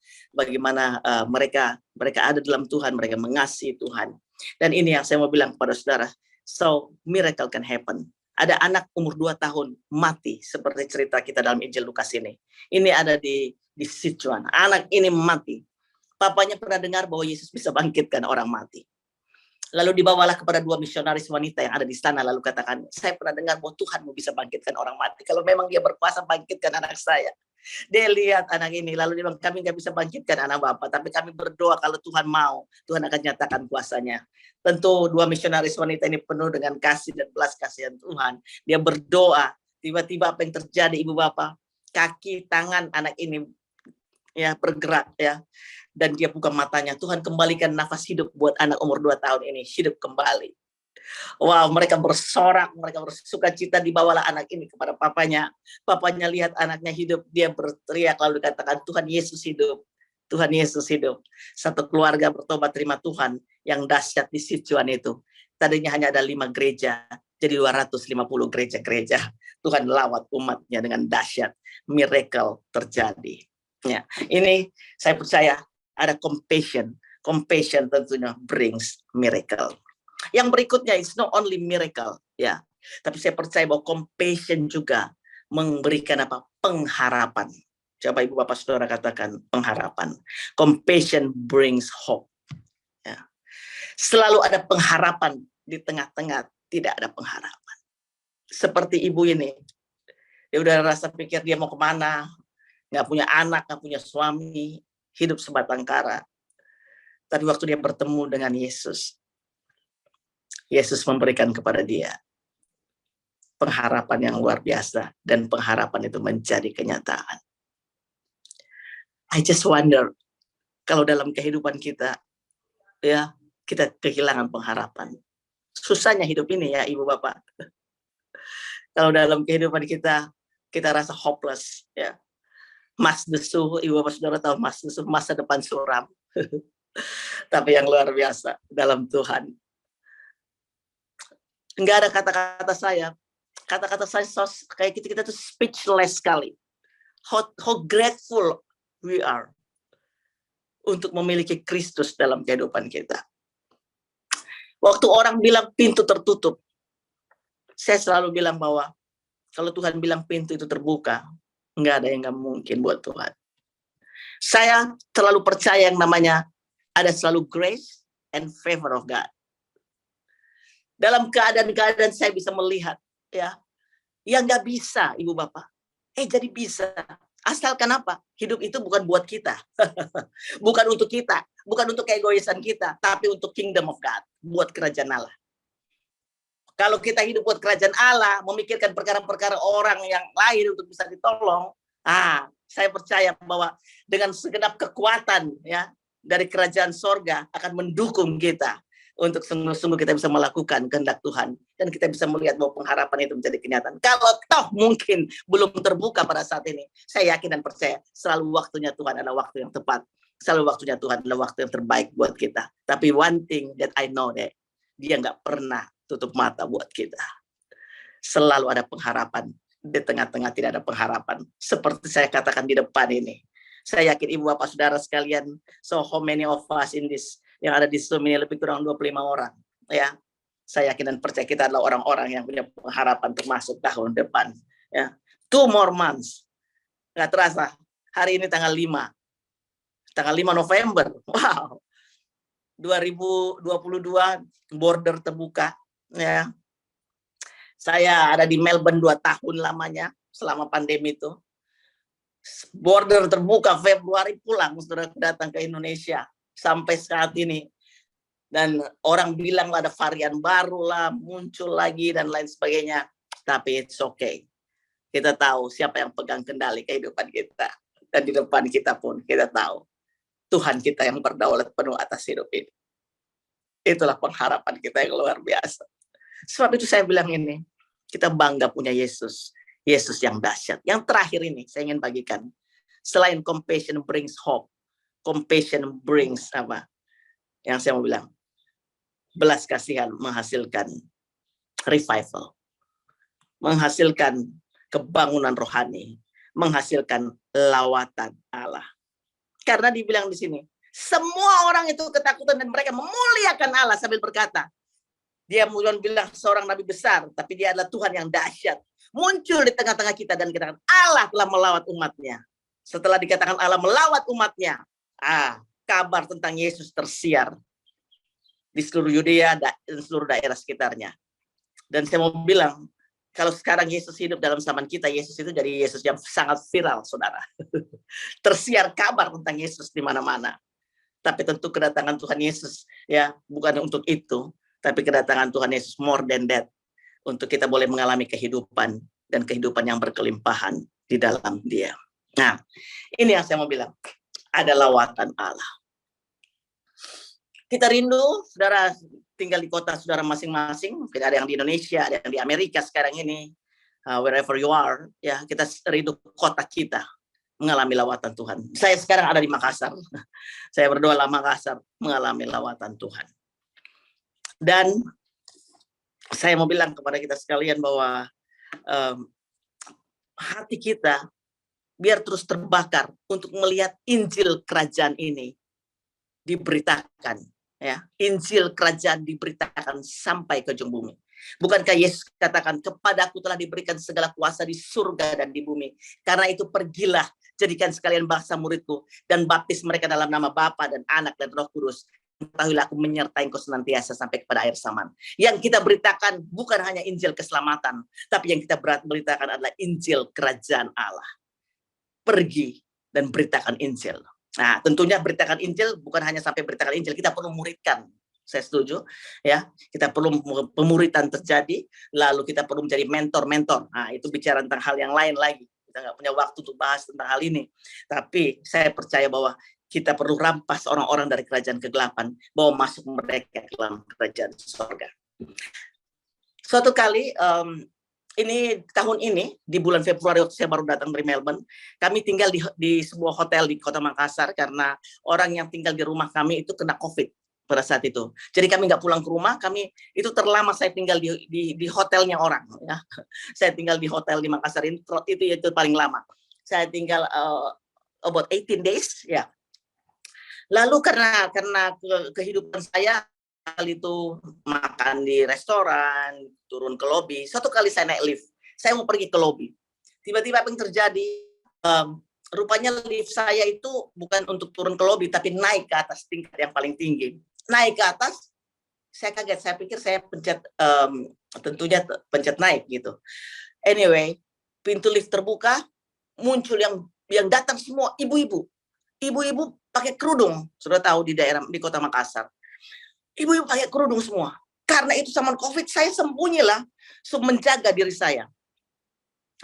mereka ada dalam Tuhan, mereka mengasihi Tuhan. Dan ini yang saya mau bilang kepada saudara. So miracle can happen. Ada anak umur 2 tahun mati seperti cerita kita dalam Injil Lukas ini. Ini ada di Sichuan. Anak ini mati. Papanya pernah dengar bahwa Yesus bisa bangkitkan orang mati. Lalu dibawalah kepada 2 misionaris wanita yang ada di sana. Lalu katakan, saya pernah dengar bahwa Tuhan mau bisa bangkitkan orang mati. Kalau memang dia berkuasa bangkitkan anak saya. Dia lihat anak ini, lalu dia bilang, kami nggak bisa bangkitkan anak Bapak, tapi kami berdoa kalau Tuhan mau, Tuhan akan nyatakan kuasanya. Tentu 2 misionaris wanita ini penuh dengan kasih dan belas kasihan Tuhan. Dia berdoa, tiba-tiba apa yang terjadi, Ibu Bapak? Kaki, tangan anak ini ya bergerak ya. Dan dia buka matanya, Tuhan kembalikan nafas hidup buat anak umur 2 tahun ini, hidup kembali. Wow, mereka bersorak, mereka bersuka cita, dibawalah anak ini kepada papanya. Papanya lihat anaknya hidup, dia berteriak lalu dikatakan, Tuhan Yesus hidup. Tuhan Yesus hidup. Satu keluarga bertobat terima Tuhan yang dahsyat di Sichuan itu. Tadinya hanya ada 5 gereja, jadi 250 gereja-gereja. Tuhan lawat umatnya dengan dahsyat. Miracle terjadi. Ya, ini saya percaya ada compassion. Compassion tentunya brings miracle. Yang berikutnya, it's not only miracle, ya. Tapi saya percaya bahwa compassion juga memberikan apa? Pengharapan. Coba Ibu Bapak Saudara katakan pengharapan. Compassion brings hope. Ya. Selalu ada pengharapan di tengah-tengah tidak ada pengharapan. Seperti ibu ini, dia udah rasa pikir dia mau kemana, nggak punya anak, nggak punya suami, hidup sebatang kara. Tapi waktu dia bertemu dengan Yesus, Yesus memberikan kepada dia pengharapan yang luar biasa, dan pengharapan itu menjadi kenyataan. I just wonder kalau dalam kehidupan kita, ya, kita kehilangan pengharapan. Susahnya hidup ini ya, Ibu Bapak. Kalau dalam kehidupan kita rasa hopeless, ya. Mas Desu, Ibu Bapak Saudara tahu Mas Desu, masa depan suram. Tapi yang luar biasa dalam Tuhan. Enggak ada kata-kata saya. Kata-kata saya kayak kita tuh speechless sekali. How grateful we are untuk memiliki Kristus dalam kehidupan kita. Waktu orang bilang pintu tertutup, Saya selalu bilang bahwa kalau Tuhan bilang pintu itu terbuka, nggak ada yang nggak mungkin buat Tuhan. Saya selalu percaya yang namanya ada selalu grace and favor of God. Dalam keadaan-keadaan saya bisa melihat, ya, yang nggak bisa, Ibu Bapak, jadi bisa. Asalkan apa? Hidup itu bukan buat kita. Bukan untuk kita. Bukan untuk keegoisan kita. Tapi untuk kingdom of God. Buat kerajaan Allah. Kalau kita hidup buat kerajaan Allah, memikirkan perkara-perkara orang yang lain untuk bisa ditolong, saya percaya bahwa dengan segenap kekuatan ya dari kerajaan sorga akan mendukung kita untuk sungguh-sungguh kita bisa melakukan kehendak Tuhan. Dan kita bisa melihat bahwa pengharapan itu menjadi kenyataan. Kalau toh mungkin belum terbuka pada saat ini, saya yakin dan percaya selalu waktunya Tuhan adalah waktu yang tepat. Selalu waktunya Tuhan adalah waktu yang terbaik buat kita. Tapi one thing that I know that dia nggak pernah tutup mata buat kita. Selalu ada pengharapan. Di tengah-tengah tidak ada pengharapan. Seperti saya katakan di depan ini. Saya yakin Ibu Bapak Saudara sekalian, so how many of us in this, yang ada di Zoom ini lebih kurang 25 orang. Ya, saya yakin dan percaya kita adalah orang-orang yang punya pengharapan untuk masuk tahun depan. Ya, 2 more months. Nggak terasa. Hari ini tanggal 5. Tanggal 5 November. Wow. 2022 border terbuka. Ya. Saya ada di Melbourne 2 tahun lamanya selama pandemi itu. Border terbuka Februari pulang, saudara datang ke Indonesia sampai saat ini. Dan orang bilang ada varian baru lah, muncul lagi dan lain sebagainya. Tapi it's okay. Kita tahu siapa yang pegang kendali kehidupan kita. Dan di depan kita pun kita tahu Tuhan kita yang berdaulat penuh atas hidup ini. Itulah pengharapan kita yang luar biasa. Sebab itu saya bilang ini, kita bangga punya Yesus. Yesus yang dahsyat. Yang terakhir ini saya ingin bagikan. Selain compassion brings hope, compassion brings apa? Yang saya mau bilang, belas kasihan menghasilkan revival, menghasilkan kebangunan rohani, menghasilkan lawatan Allah. Karena dibilang di sini, semua orang itu ketakutan dan mereka memuliakan Allah sambil berkata, dia bukan bilang seorang nabi besar, tapi dia adalah Tuhan yang dahsyat. Muncul di tengah-tengah kita dan kita katakan Allah telah melawat umatnya. Setelah dikatakan Allah melawat umatnya, kabar tentang Yesus tersiar di seluruh Yudea dan seluruh daerah sekitarnya. Dan saya mau bilang, kalau sekarang Yesus hidup dalam zaman kita, Yesus itu jadi Yesus yang sangat viral, saudara. Tersiar kabar tentang Yesus di mana-mana. Tapi tentu kedatangan Tuhan Yesus ya bukan untuk itu, tapi kedatangan Tuhan Yesus more than that. Untuk kita boleh mengalami kehidupan dan kehidupan yang berkelimpahan di dalam Dia. Nah, ini yang saya mau bilang. Ada lawatan Allah. Kita rindu, saudara tinggal di kota saudara masing-masing. Mungkin ada yang di Indonesia, ada yang di Amerika sekarang ini. Wherever you are, ya kita rindu kota kita mengalami lawatan Tuhan. Saya sekarang ada di Makassar. Saya berdoa di Makassar mengalami lawatan Tuhan. Dan saya mau bilang kepada kita sekalian bahwa hati kita biar terus terbakar untuk melihat Injil kerajaan ini diberitakan. Ya, Injil kerajaan diberitakan sampai ke ujung bumi. Bukankah Yesus katakan, kepadaku telah diberikan segala kuasa di surga dan di bumi. Karena itu pergilah, jadikan sekalian bangsa muridku, dan baptis mereka dalam nama Bapa dan Anak dan Roh Kudus. Ketahuilah aku menyertai engkau senantiasa sampai kepada akhir zaman. Yang kita beritakan bukan hanya Injil keselamatan, tapi yang kita beritakan adalah Injil kerajaan Allah. Pergi dan beritakan Injil. Nah, tentunya beritakan Injil bukan hanya sampai beritakan Injil, kita perlu muridkan. Saya setuju, ya. Kita perlu pemuritan terjadi, lalu kita perlu menjadi mentor-mentor. Nah, itu bicara tentang hal yang lain lagi. Kita nggak punya waktu untuk bahas tentang hal ini. Tapi saya percaya bahwa kita perlu rampas orang-orang dari kerajaan kegelapan, bahwa masuk mereka ke dalam kerajaan surga. Suatu kali, ini tahun ini, di bulan Februari waktu saya baru datang dari Melbourne, kami tinggal di sebuah hotel di kota Makassar, karena orang yang tinggal di rumah kami itu kena COVID pada saat itu. Jadi kami nggak pulang ke rumah, kami itu terlama saya tinggal di hotelnya orang. Ya. Saya tinggal di hotel di Makassar, itu paling lama. Saya tinggal about 18 days, ya. Lalu karena kehidupan saya kali itu makan di restoran, turun ke lobi. Satu kali saya naik lift, saya mau pergi ke lobi. Tiba-tiba apa yang terjadi? Rupanya lift saya itu bukan untuk turun ke lobi, tapi naik ke atas tingkat yang paling tinggi. Naik ke atas, saya kaget. Saya pikir saya pencet, tentunya pencet naik gitu. Anyway, pintu lift terbuka, muncul yang datang semua ibu-ibu. Ibu-ibu pakai kerudung, sudah tahu di kota Makassar. Ibu-ibu pakai kerudung semua. Karena itu zaman COVID, saya sembunyilah menjaga diri saya.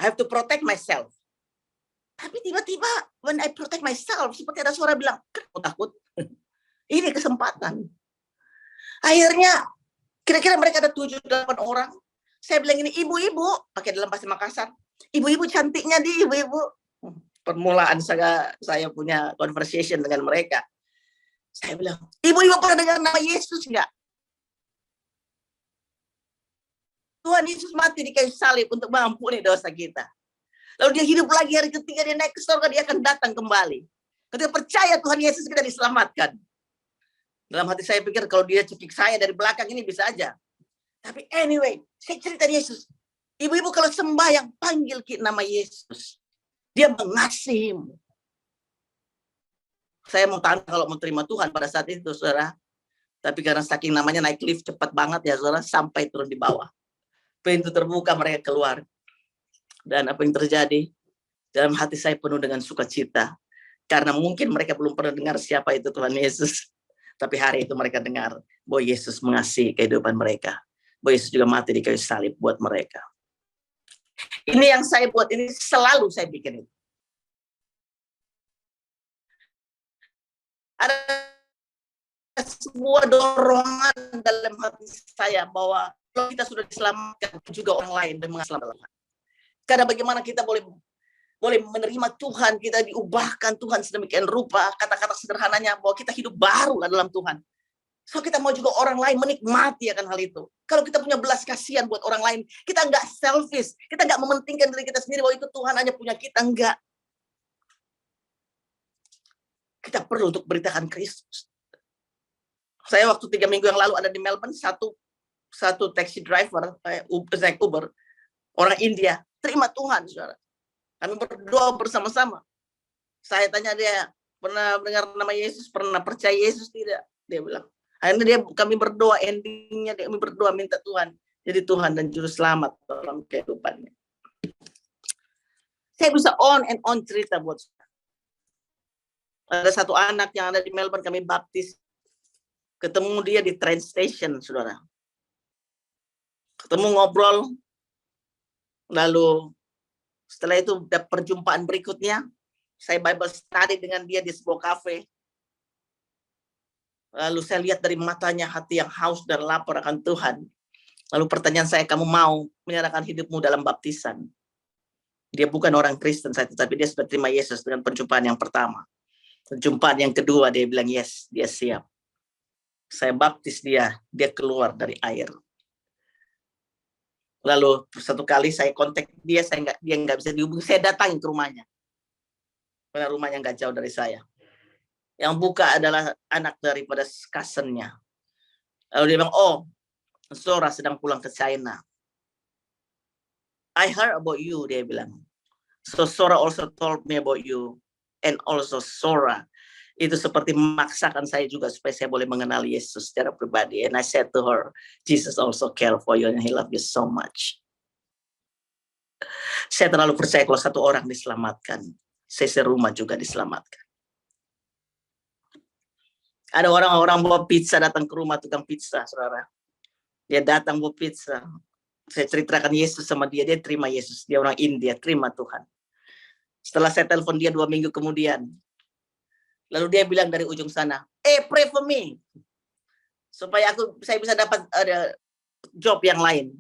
I have to protect myself. Tapi tiba-tiba, when I protect myself, seperti ada suara bilang, kenapa takut? Ini kesempatan. Akhirnya, kira-kira mereka ada 7-8 orang. Saya bilang ini, ibu-ibu, pakai dalam bahasa Makassar. Ibu-ibu cantiknya di ibu-ibu. Permulaan saya punya conversation dengan mereka. Saya bilang, ibu-ibu pernah dengar nama Yesus enggak? Tuhan Yesus mati di kayu salib untuk mengampuni dosa kita. Lalu dia hidup lagi hari ketiga, dia naik ke surga, dia akan datang kembali. Ketika percaya Tuhan Yesus, kita diselamatkan. Dalam hati saya pikir kalau dia cekik saya dari belakang ini bisa aja. Tapi anyway, saya cerita Yesus. Ibu-ibu kalau sembahyang, panggil nama Yesus. Dia mengasihimu. Saya mau tanya kalau mau terima Tuhan pada saat itu, saudara. Tapi karena saking namanya naik lift cepat banget ya, saudara, sampai turun di bawah. Pintu terbuka, mereka keluar. Dan apa yang terjadi? Dalam hati saya penuh dengan sukacita. Karena mungkin mereka belum pernah dengar siapa itu Tuhan Yesus. Tapi hari itu mereka dengar bahwa Yesus mengasihi kehidupan mereka. Bahwa Yesus juga mati di kayu salib buat mereka. Ini yang saya buat, ini selalu saya bikin itu. Ada sebuah dorongan dalam hati saya bahwa kalau kita sudah diselamatkan, juga orang lain dan mengaselamatkan. Karena bagaimana kita boleh menerima Tuhan, kita diubahkan Tuhan sedemikian rupa, kata-kata sederhananya bahwa kita hidup baru dalam Tuhan. So kita mau juga orang lain menikmati akan hal itu. Kalau kita punya belas kasihan buat orang lain, kita nggak selfish, kita nggak mementingkan diri kita sendiri bahwa itu Tuhan hanya punya kita, enggak. Kita perlu untuk beritakan Kristus. Saya waktu 3 minggu yang lalu ada di Melbourne, satu taxi driver, naik Uber, orang India, terima Tuhan, saudara. Kami berdoa bersama-sama. Saya tanya dia, pernah dengar nama Yesus, pernah percaya Yesus tidak? Dia bilang. Akhirnya kami berdoa, endingnya kami berdoa minta Tuhan jadi Tuhan dan juru selamat dalam kehidupannya. Saya bisa on and on cerita buat saudara. Ada satu anak yang ada di Melbourne, kami baptis. Ketemu dia di train station, saudara. Ketemu ngobrol. Lalu setelah itu perjumpaan berikutnya, saya Bible study dengan dia di sebuah cafe. Lalu saya lihat dari matanya hati yang haus dan lapar akan Tuhan. Lalu pertanyaan saya, kamu mau menyerahkan hidupmu dalam baptisan? Dia bukan orang Kristen, tapi dia sudah terima Yesus dengan perjumpaan yang pertama. Perjumpaan yang kedua, dia bilang yes, dia siap. Saya baptis dia keluar dari air. Lalu satu kali saya kontak dia nggak bisa dihubungi, saya datang ke rumahnya. Karena rumahnya nggak jauh dari saya. Yang buka adalah anak daripada cousin-nya. Lalu dia bilang, oh, Sora sedang pulang ke China. I heard about you, dia bilang. So Sora also told me about you. And also Sora, itu seperti memaksakan saya juga supaya saya boleh mengenal Yesus secara pribadi. And I said to her, Jesus also care for you and he love you so much. Saya terlalu percaya kalau satu orang diselamatkan, saya serumah juga diselamatkan. Ada orang-orang bawa pizza datang ke rumah tukang pizza, saudara. Dia datang bawa pizza. Saya ceritakan Yesus sama dia, dia terima Yesus. Dia orang India, terima Tuhan. Setelah saya telepon dia 2 minggu kemudian, lalu dia bilang dari ujung sana, pray for me. Supaya saya bisa dapat ada job yang lain.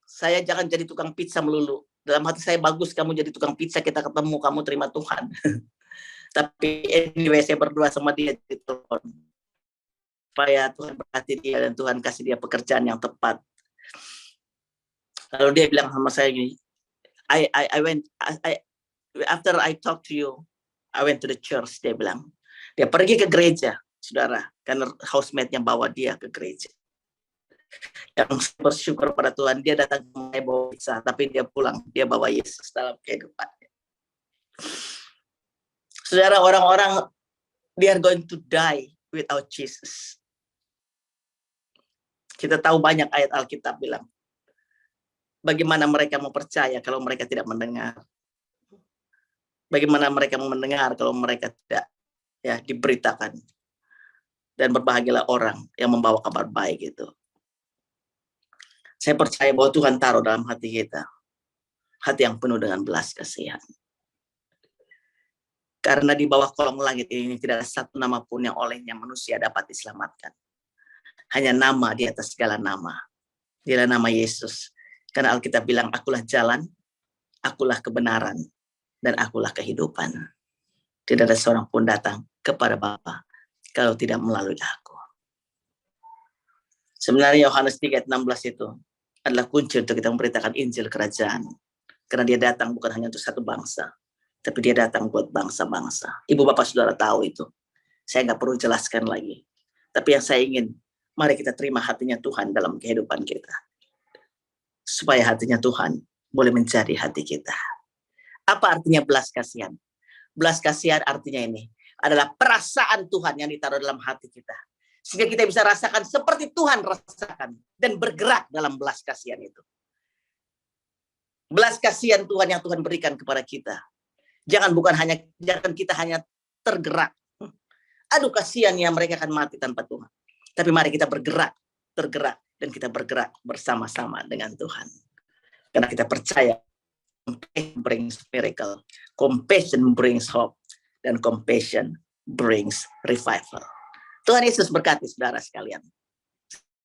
Saya jangan jadi tukang pizza melulu. Dalam hati saya, bagus kamu jadi tukang pizza, kita ketemu, kamu terima Tuhan. Tapi anyway, saya berdoa sama dia di telepon. Supaya Tuhan berkati dia dan Tuhan kasih dia pekerjaan yang tepat. Lalu dia bilang sama saya gini, after I talk to you, I went to the church, dia bilang. Dia pergi ke gereja. saudara, karena housemate-nya bawa dia ke gereja. Yang bersyukur pada Tuhan, dia datang ke bawa pizza, tapi dia pulang, dia bawa Yesus dalam kehidupannya. Saudara, orang-orang, they are going to die without Jesus. Kita tahu banyak ayat Alkitab bilang, bagaimana mereka mau percaya kalau mereka tidak mendengar? Bagaimana mereka mau mendengar kalau mereka tidak diberitakan? Dan berbahagialah orang yang membawa kabar baik itu. Saya percaya bahwa Tuhan taruh dalam hati kita, hati yang penuh dengan belas kasihan. Karena di bawah kolong langit ini tidak ada satu nama pun yang olehnya manusia dapat diselamatkan. Hanya nama di atas segala nama. Dialah nama Yesus. Karena Alkitab bilang, akulah jalan, akulah kebenaran, dan akulah kehidupan. Tidak ada seorang pun datang kepada Bapa kalau tidak melalui aku. Sebenarnya Yohanes 3:16 itu adalah kunci untuk kita memberitakan Injil kerajaan. Karena dia datang bukan hanya untuk satu bangsa, tapi dia datang buat bangsa-bangsa. Ibu bapak saudara tahu itu. Saya nggak perlu jelaskan lagi. Tapi yang saya ingin, mari kita terima hatinya Tuhan dalam kehidupan kita. Supaya hatinya Tuhan boleh menjadi hati kita. Apa artinya belas kasihan? Belas kasihan artinya ini adalah perasaan Tuhan yang ditaruh dalam hati kita. Sehingga kita bisa rasakan seperti Tuhan rasakan. Dan bergerak dalam belas kasihan itu. Belas kasihan Tuhan yang Tuhan berikan kepada kita. Jangan kita hanya tergerak. Aduh kasihan ya mereka akan mati tanpa Tuhan. Tapi mari kita tergerak. Dan kita bergerak bersama-sama dengan Tuhan. Karena kita percaya compassion brings miracle. Compassion brings hope. Dan compassion brings revival. Tuhan Yesus berkati saudara sekalian.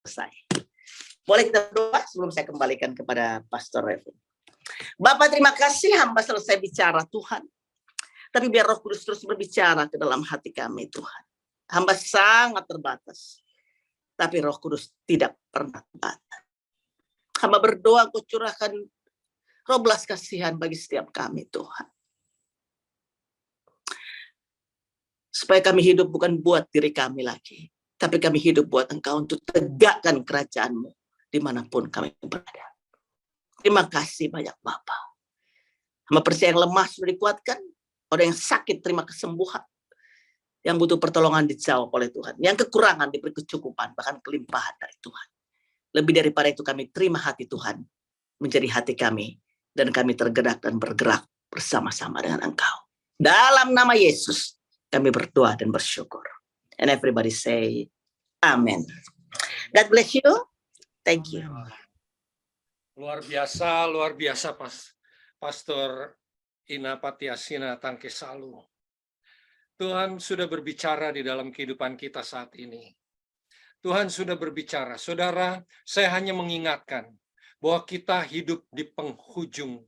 Selesai. Boleh kita berdoa sebelum saya kembalikan kepada Pastor Revo. Bapak terima kasih hamba selesai bicara Tuhan. Tapi biar Roh Kudus terus berbicara ke dalam hati kami Tuhan. Hamba sangat terbatas. Tapi Roh Kudus tidak pernah terbatas. Hamba berdoa Kau curahkan roh belas kasihan bagi setiap kami Tuhan. Supaya kami hidup bukan buat diri kami lagi. Tapi kami hidup buat Engkau untuk tegakkan kerajaan-Mu dimanapun kami berada. Terima kasih banyak Bapa. Hamba percaya yang lemah sudah dikuatkan. Orang yang sakit terima kesembuhan. Yang butuh pertolongan dijawab oleh Tuhan. Yang kekurangan diberi kecukupan. Bahkan kelimpahan dari Tuhan. Lebih daripada itu kami terima hati Tuhan. Menjadi hati kami. Dan kami tergerak dan bergerak bersama-sama dengan Engkau. Dalam nama Yesus. Kami berdoa dan bersyukur. And everybody say, Amen. God bless you. Thank you. Luar biasa Pastor Ina Patiasina Tangkesalu. Tuhan sudah berbicara di dalam kehidupan kita saat ini. Tuhan sudah berbicara. Saudara, saya hanya mengingatkan bahwa kita hidup di penghujung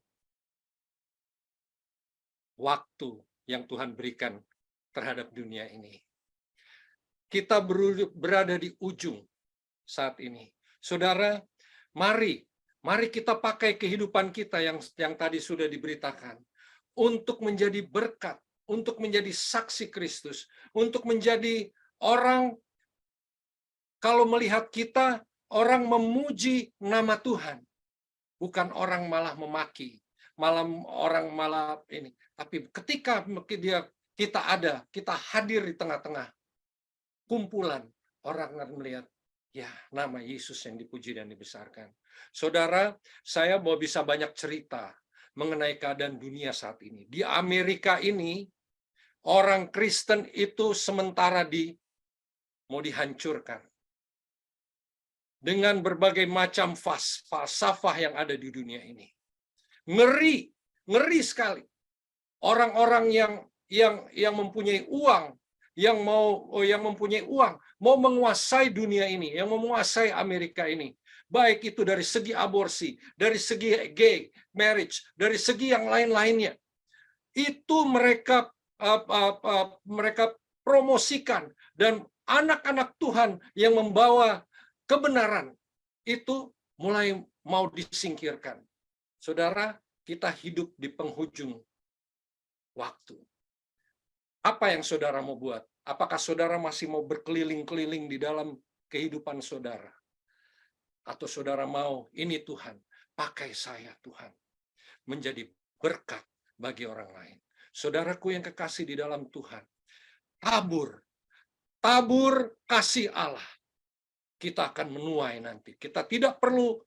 waktu yang Tuhan berikan terhadap dunia ini. Kita berada di ujung saat ini. Saudara, mari kita pakai kehidupan kita yang tadi sudah diberitakan untuk menjadi berkat, untuk menjadi saksi Kristus, untuk menjadi orang, kalau melihat kita, orang memuji nama Tuhan. Bukan orang malah memaki, orang malah ini. Tapi ketika kita hadir di tengah-tengah kumpulan, orang akan melihat, ya nama Yesus yang dipuji dan dibesarkan. Saudara, saya mau bisa banyak cerita mengenai keadaan dunia saat ini. Di Amerika ini, orang Kristen itu sementara mau dihancurkan. Dengan berbagai macam falsafah yang ada di dunia ini. Ngeri sekali. Orang-orang yang mempunyai uang, yang mempunyai uang, mau menguasai dunia ini, yang menguasai Amerika ini. Baik itu dari segi aborsi, dari segi gay marriage, dari segi yang lain-lainnya. Itu mereka promosikan, dan anak-anak Tuhan yang membawa kebenaran itu mulai mau disingkirkan. Saudara, kita hidup di penghujung waktu. Apa yang saudara mau buat? Apakah saudara masih mau berkeliling-keliling di dalam kehidupan saudara? Atau saudara mau, ini Tuhan, pakai saya Tuhan, menjadi berkat bagi orang lain. Saudaraku yang kekasih di dalam Tuhan, tabur kasih Allah. Kita akan menuai nanti. Kita tidak perlu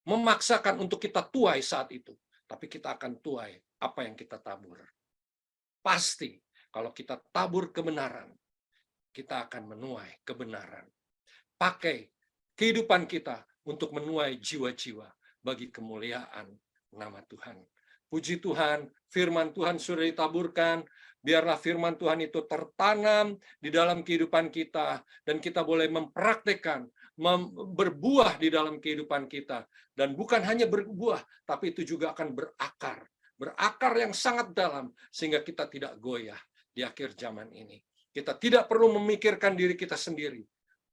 memaksakan untuk kita tuai saat itu, tapi kita akan tuai apa yang kita tabur. Pasti kalau kita tabur kebenaran, kita akan menuai kebenaran. Pakai kehidupan kita untuk menuai jiwa-jiwa bagi kemuliaan nama Tuhan. Puji Tuhan, firman Tuhan sudah ditaburkan. Biarlah firman Tuhan itu tertanam di dalam kehidupan kita, dan kita boleh mempraktekkan, berbuah di dalam kehidupan kita. Dan bukan hanya berbuah, tapi itu juga akan berakar. Berakar yang sangat dalam, sehingga kita tidak goyah di akhir zaman ini. Kita tidak perlu memikirkan diri kita sendiri.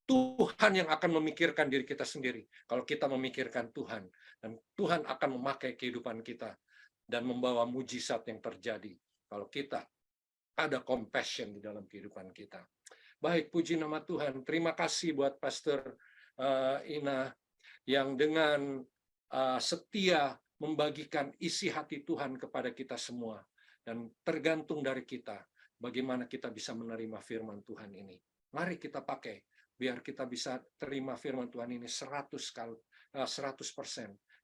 Tuhan yang akan memikirkan diri kita sendiri. Kalau kita memikirkan Tuhan, dan Tuhan akan memakai kehidupan kita dan membawa mujizat yang terjadi kalau kita ada compassion di dalam kehidupan kita. Baik, puji nama Tuhan. Terima kasih buat Pastor Ina yang dengan setia membagikan isi hati Tuhan kepada kita semua, dan tergantung dari kita bagaimana kita bisa menerima firman Tuhan ini. Mari kita pakai biar kita bisa terima firman Tuhan ini 100%,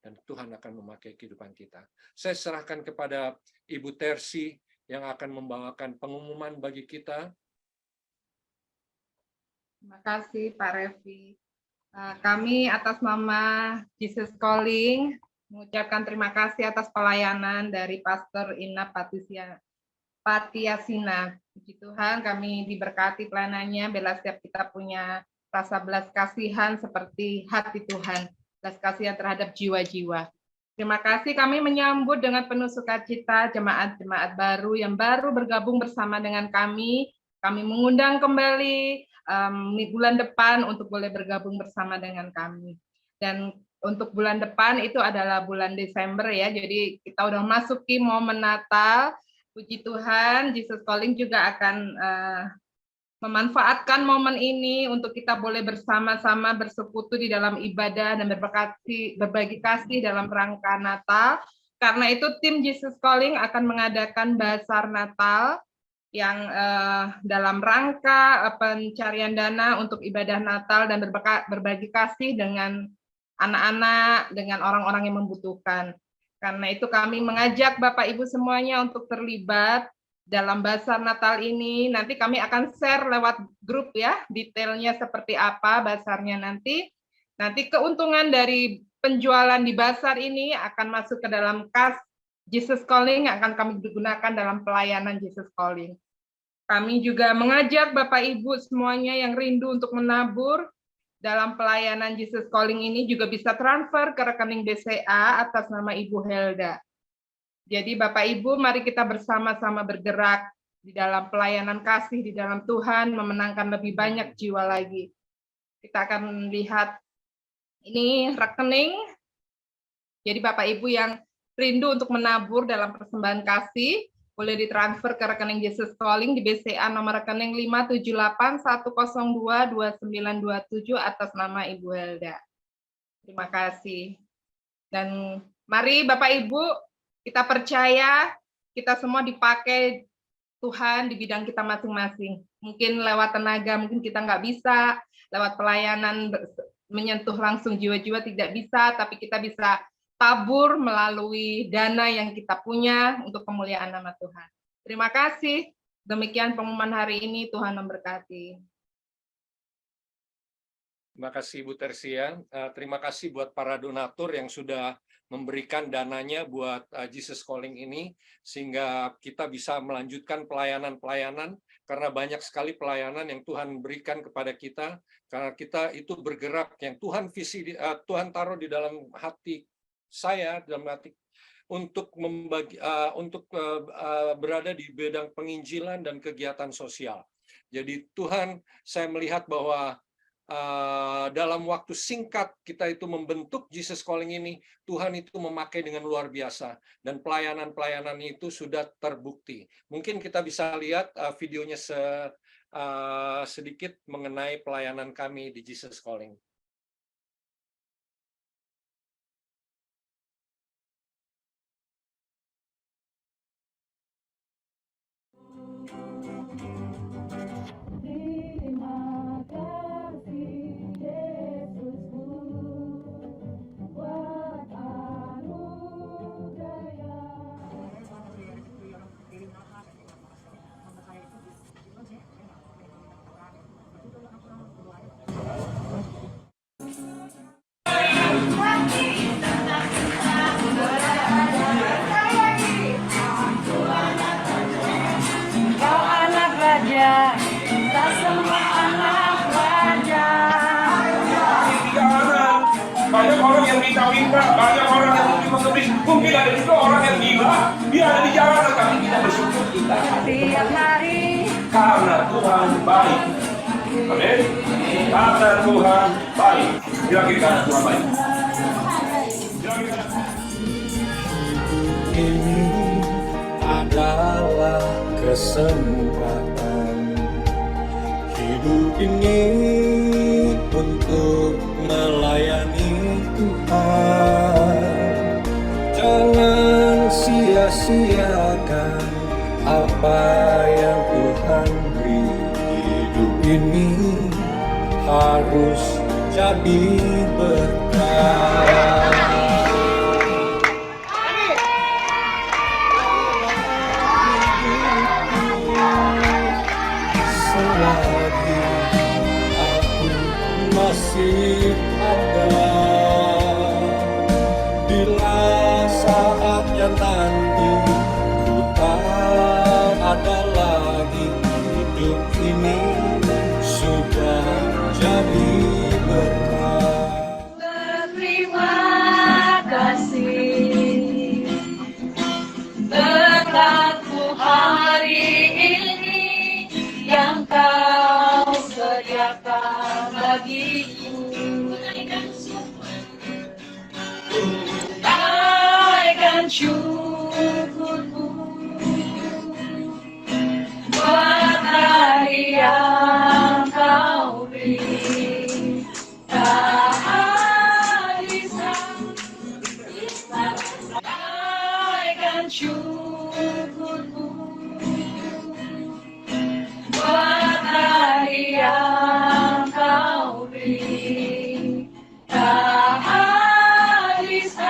dan Tuhan akan memakai kehidupan kita. Saya serahkan kepada Ibu Tersi yang akan membawakan pengumuman bagi kita. Terima kasih Pak Revi. Kami atas nama Jesus Calling mengucapkan terima kasih atas pelayanan dari Pastor Ina Patiasina. Puji Tuhan, kami diberkati pelayanannya. Bila setiap kita punya rasa belas kasihan seperti hati Tuhan, belas kasihan terhadap jiwa-jiwa. Terima kasih, kami menyambut dengan penuh sukacita jemaat-jemaat baru yang baru bergabung bersama dengan kami. Kami mengundang kembali bulan depan untuk boleh bergabung bersama dengan kami. Dan untuk bulan depan itu adalah bulan Desember ya, jadi kita udah masuki momen Natal. Puji Tuhan, Jesus Calling juga akan memanfaatkan momen ini untuk kita boleh bersama-sama bersekutu di dalam ibadah dan berbagi kasih dalam rangka Natal. Karena itu tim Jesus Calling akan mengadakan Bazar Natal yang dalam rangka pencarian dana untuk ibadah Natal dan berbagi kasih dengan anak-anak, dengan orang-orang yang membutuhkan. Karena itu kami mengajak Bapak Ibu semuanya untuk terlibat dalam Bazar Natal ini. Nanti kami akan share lewat grup ya, detailnya seperti apa bazarnya nanti. Nanti keuntungan dari penjualan di bazar ini akan masuk ke dalam kas Jesus Calling yang akan kami gunakan dalam pelayanan Jesus Calling. Kami juga mengajak Bapak Ibu semuanya yang rindu untuk menabur dalam pelayanan Jesus Calling ini juga bisa transfer ke rekening BCA atas nama Ibu Helda. Jadi Bapak Ibu, mari kita bersama-sama bergerak di dalam pelayanan kasih di dalam Tuhan, memenangkan lebih banyak jiwa lagi. Kita akan lihat ini rekening. Jadi Bapak Ibu yang rindu untuk menabur dalam persembahan kasih, boleh ditransfer ke rekening Jesus Calling di BCA nomor rekening 57810222927 atas nama Ibu Helda. Terima kasih. Dan mari Bapak Ibu, kita percaya kita semua dipakai Tuhan di bidang kita masing-masing. Mungkin lewat tenaga, mungkin kita nggak bisa, lewat pelayanan menyentuh langsung jiwa-jiwa tidak bisa, tapi kita bisa tabur melalui dana yang kita punya untuk kemuliaan nama Tuhan. Terima kasih. Demikian pengumuman hari ini, Tuhan memberkati. Terima kasih Ibu Tersia. Terima kasih buat para donatur yang sudah memberikan dananya buat Jesus Calling ini, sehingga kita bisa melanjutkan pelayanan-pelayanan, karena banyak sekali pelayanan yang Tuhan berikan kepada kita, karena kita itu bergerak, yang Tuhan Tuhan taruh di dalam hati saya, dalam hati untuk berada di bidang penginjilan dan kegiatan sosial. Jadi Tuhan, saya melihat bahwa dalam waktu singkat kita itu membentuk Jesus Calling ini, Tuhan itu memakai dengan luar biasa, dan pelayanan-pelayanan itu sudah terbukti. Mungkin kita bisa lihat videonya sedikit mengenai pelayanan kami di Jesus Calling. Terima kasih Yesusku buat anugerah. Kau anak raja, kita semua anak raja. Banyak orang yang minta-minta, banyak orang yang mungkin mungkin ada juga orang yang gila, dia ada di jalan, tapi kita bersyukur kita Setiap hari karena Tuhan baik. Amin. Karena Tuhan baik. Kira-kira karena Tuhan baik. Ini adalah kesempatan hidup ini untuk melayani Tuhan. Jangan sia-siakan apa yang Tuhan beri. Hidup ini harus jadi berkah. Selagi aku masih ada, bila saatnya nanti ku tak ada lagi, hidup ini sudah jadi berkah. berterima kasih berkatmu hari ini yang kau sediakan bagiku. Naikkan syukurku buat hari yang kau beri. Tak bisa naikkan syukurku buat hari yang kau beri. Tak habis-habisnya.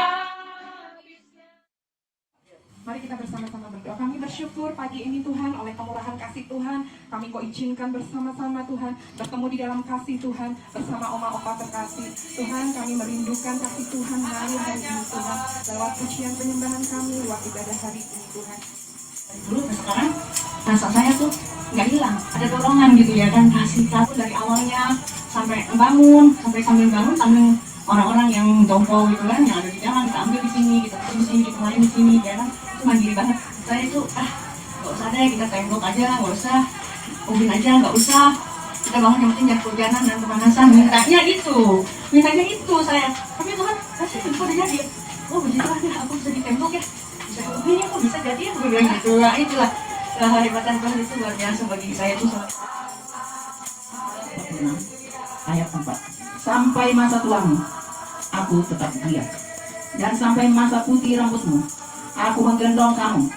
Mari kita bersama-sama berdoa. Kami bersyukur pagi ini Tuhan, oleh kemurahan kasih Tuhan, kami kau izinkan bersama-sama Tuhan, bertemu di dalam kasih Tuhan, bersama oma opa terkasih. Tuhan, kami merindukan kasih Tuhan mengalir hari ini Tuhan, lewat pujian penyembahan kami, lewat ibadah hari ini Tuhan. Dulu ke sekarang rasa saya tuh nggak hilang, ada dorongan gitu ya, dan kasih tahu dari awalnya sampai bangun, sampai sambil bangun sambil orang-orang yang jongkok gitu kan, yang ada di jalan kita ambil di sini, kita di sini, kita main di sini, ya kan, itu mandiri banget. Saya itu nggak usah deh, kita tembok aja, nggak usah ubin aja, nggak usah kita bangun, yang penting jangan kehujanan dan kepanasan. Mintanya itu saya, tapi Tuhan kasih itu udah jadi. Oh begitu aja, aku bisa ditembok ya, bisa ubin ya, kok bisa jadi ya, gue bilang gitu. Nah itulah kehebatan Tuhan itu luar biasa bagi saya itu. Ayat 4. Sampai masa tuamu, aku tetap dia. Dan sampai masa putih rambutmu, aku menggendong kamu.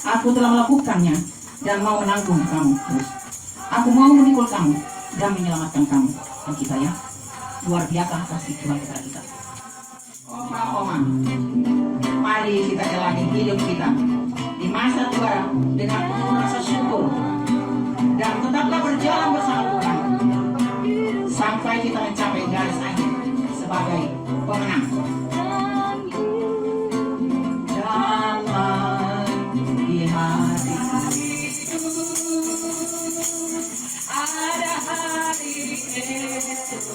Aku telah melakukannya dan mau menanggung kamu terus. Aku mau memikul kamu dan menyelamatkan kamu. Dan kita ya, luar biasa kasih Tuhan kepada kita. Oma, mari kita jalani hidup kita di masa tua dengan penuh rasa syukur. Dan tetaplah berjalan bersama Tuhan sampai kita mencapai garis akhir sebagai pemenang. Damai di hatiku ada hari esok,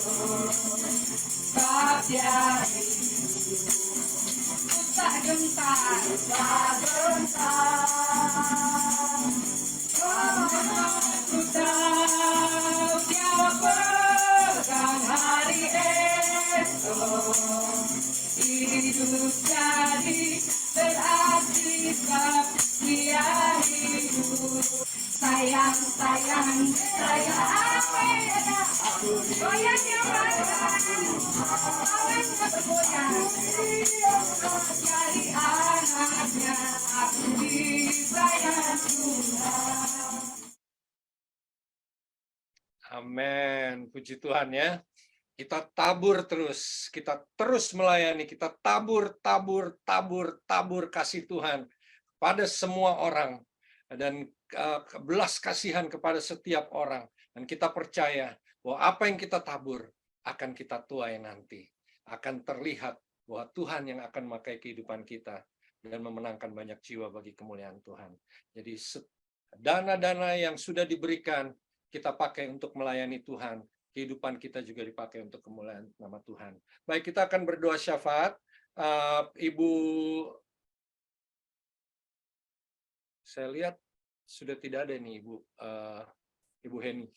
tak gentar, tak gentar. Ku tahu tiada pegang hari esok, hidup jadi berarti setiap hidup. Sayang, sayang, Jadi anaknya, aku disayang Tuhan. Amin. Puji Tuhan ya. Kita tabur terus, kita terus melayani, kita tabur kasih Tuhan pada semua orang, dan belas kasihan kepada setiap orang. Dan kita percaya bahwa apa yang kita tabur akan kita tuai nanti. Akan terlihat bahwa Tuhan yang akan memakai kehidupan kita dan memenangkan banyak jiwa bagi kemuliaan Tuhan. Jadi dana-dana yang sudah diberikan kita pakai untuk melayani Tuhan. Kehidupan kita juga dipakai untuk kemuliaan nama Tuhan. Baik, kita akan berdoa syafaat. Saya lihat sudah tidak ada nih Ibu Heni.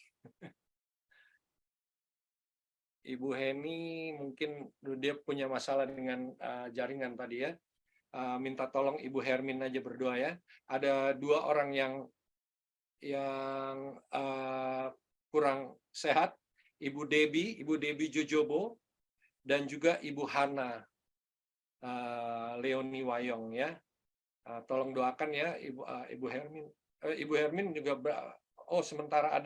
Ibu Heni mungkin dia punya masalah dengan jaringan tadi ya. Minta tolong Ibu Hermin aja berdoa ya. Ada 2 orang yang kurang sehat. Ibu Debbie Jojobo, dan juga Ibu Hana Leoni Wayong ya. Tolong doakan ya Ibu Hermin. Ibu Hermin juga sementara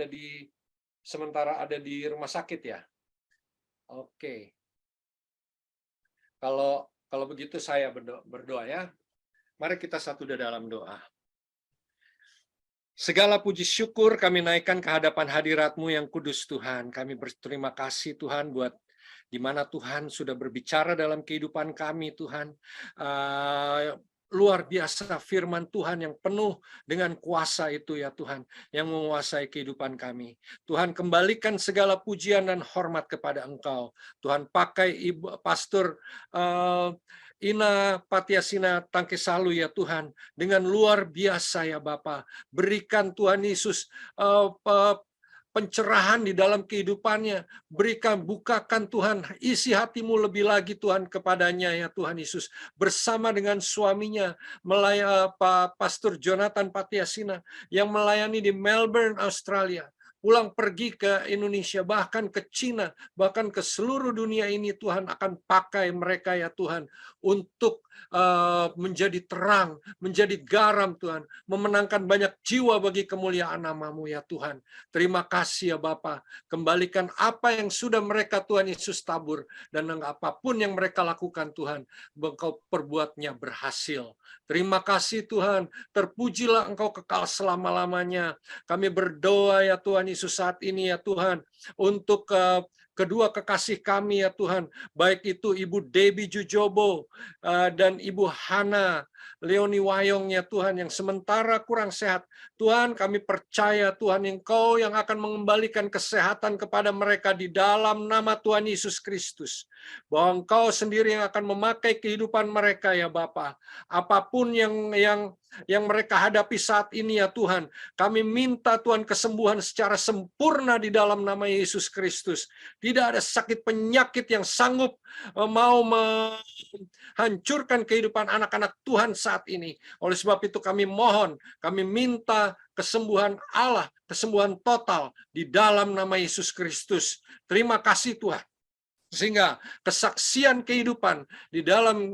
ada di rumah sakit ya. Oke. Kalau begitu saya berdoa ya. Mari kita satu dalam doa. Segala puji syukur kami naikkan ke hadapan hadirat-Mu yang kudus Tuhan. Kami berterima kasih Tuhan buat di mana Tuhan sudah berbicara dalam kehidupan kami Tuhan. Luar biasa firman Tuhan yang penuh dengan kuasa itu ya Tuhan, yang menguasai kehidupan kami. Tuhan, kembalikan segala pujian dan hormat kepada Engkau. Tuhan, pakai Ibu Pastor Ina Patiasina Tangkesalu ya Tuhan, dengan luar biasa ya Bapa. Berikan Tuhan Yesus pencerahan di dalam kehidupannya. Bukakan Tuhan isi hatimu lebih lagi Tuhan kepadanya ya Tuhan Yesus. Bersama dengan suaminya, Pak Pastor Jonathan Patiasina yang melayani di Melbourne, Australia. Pulang pergi ke Indonesia, bahkan ke Cina, bahkan ke seluruh dunia ini Tuhan akan pakai mereka ya Tuhan untuk menjadi terang, menjadi garam Tuhan, memenangkan banyak jiwa bagi kemuliaan nama-Mu ya Tuhan. Terima kasih ya Bapa. Kembalikan apa yang sudah mereka Tuhan Yesus tabur, dan apapun yang mereka lakukan Tuhan, Engkau perbuatnya berhasil. Terima kasih Tuhan, terpujilah Engkau kekal selama-lamanya. Kami berdoa ya Tuhan Yesus saat ini ya Tuhan, untuk kedua kekasih kami ya Tuhan, baik itu Ibu Debbie Jojobo dan Ibu Hana Leoni Wayong ya Tuhan, yang sementara kurang sehat. Tuhan, kami percaya Tuhan Engkau yang akan mengembalikan kesehatan kepada mereka di dalam nama Tuhan Yesus Kristus. Bahwa Engkau sendiri yang akan memakai kehidupan mereka ya Bapa. Apapun yang mereka hadapi saat ini ya Tuhan, kami minta Tuhan kesembuhan secara sempurna di dalam nama Yesus Kristus. Tidak ada sakit penyakit yang sanggup mau menghancurkan kehidupan anak-anak Tuhan saat ini. Oleh sebab itu kami mohon, kami minta kesembuhan Allah, kesembuhan total di dalam nama Yesus Kristus. Terima kasih Tuhan. Sehingga kesaksian kehidupan di dalam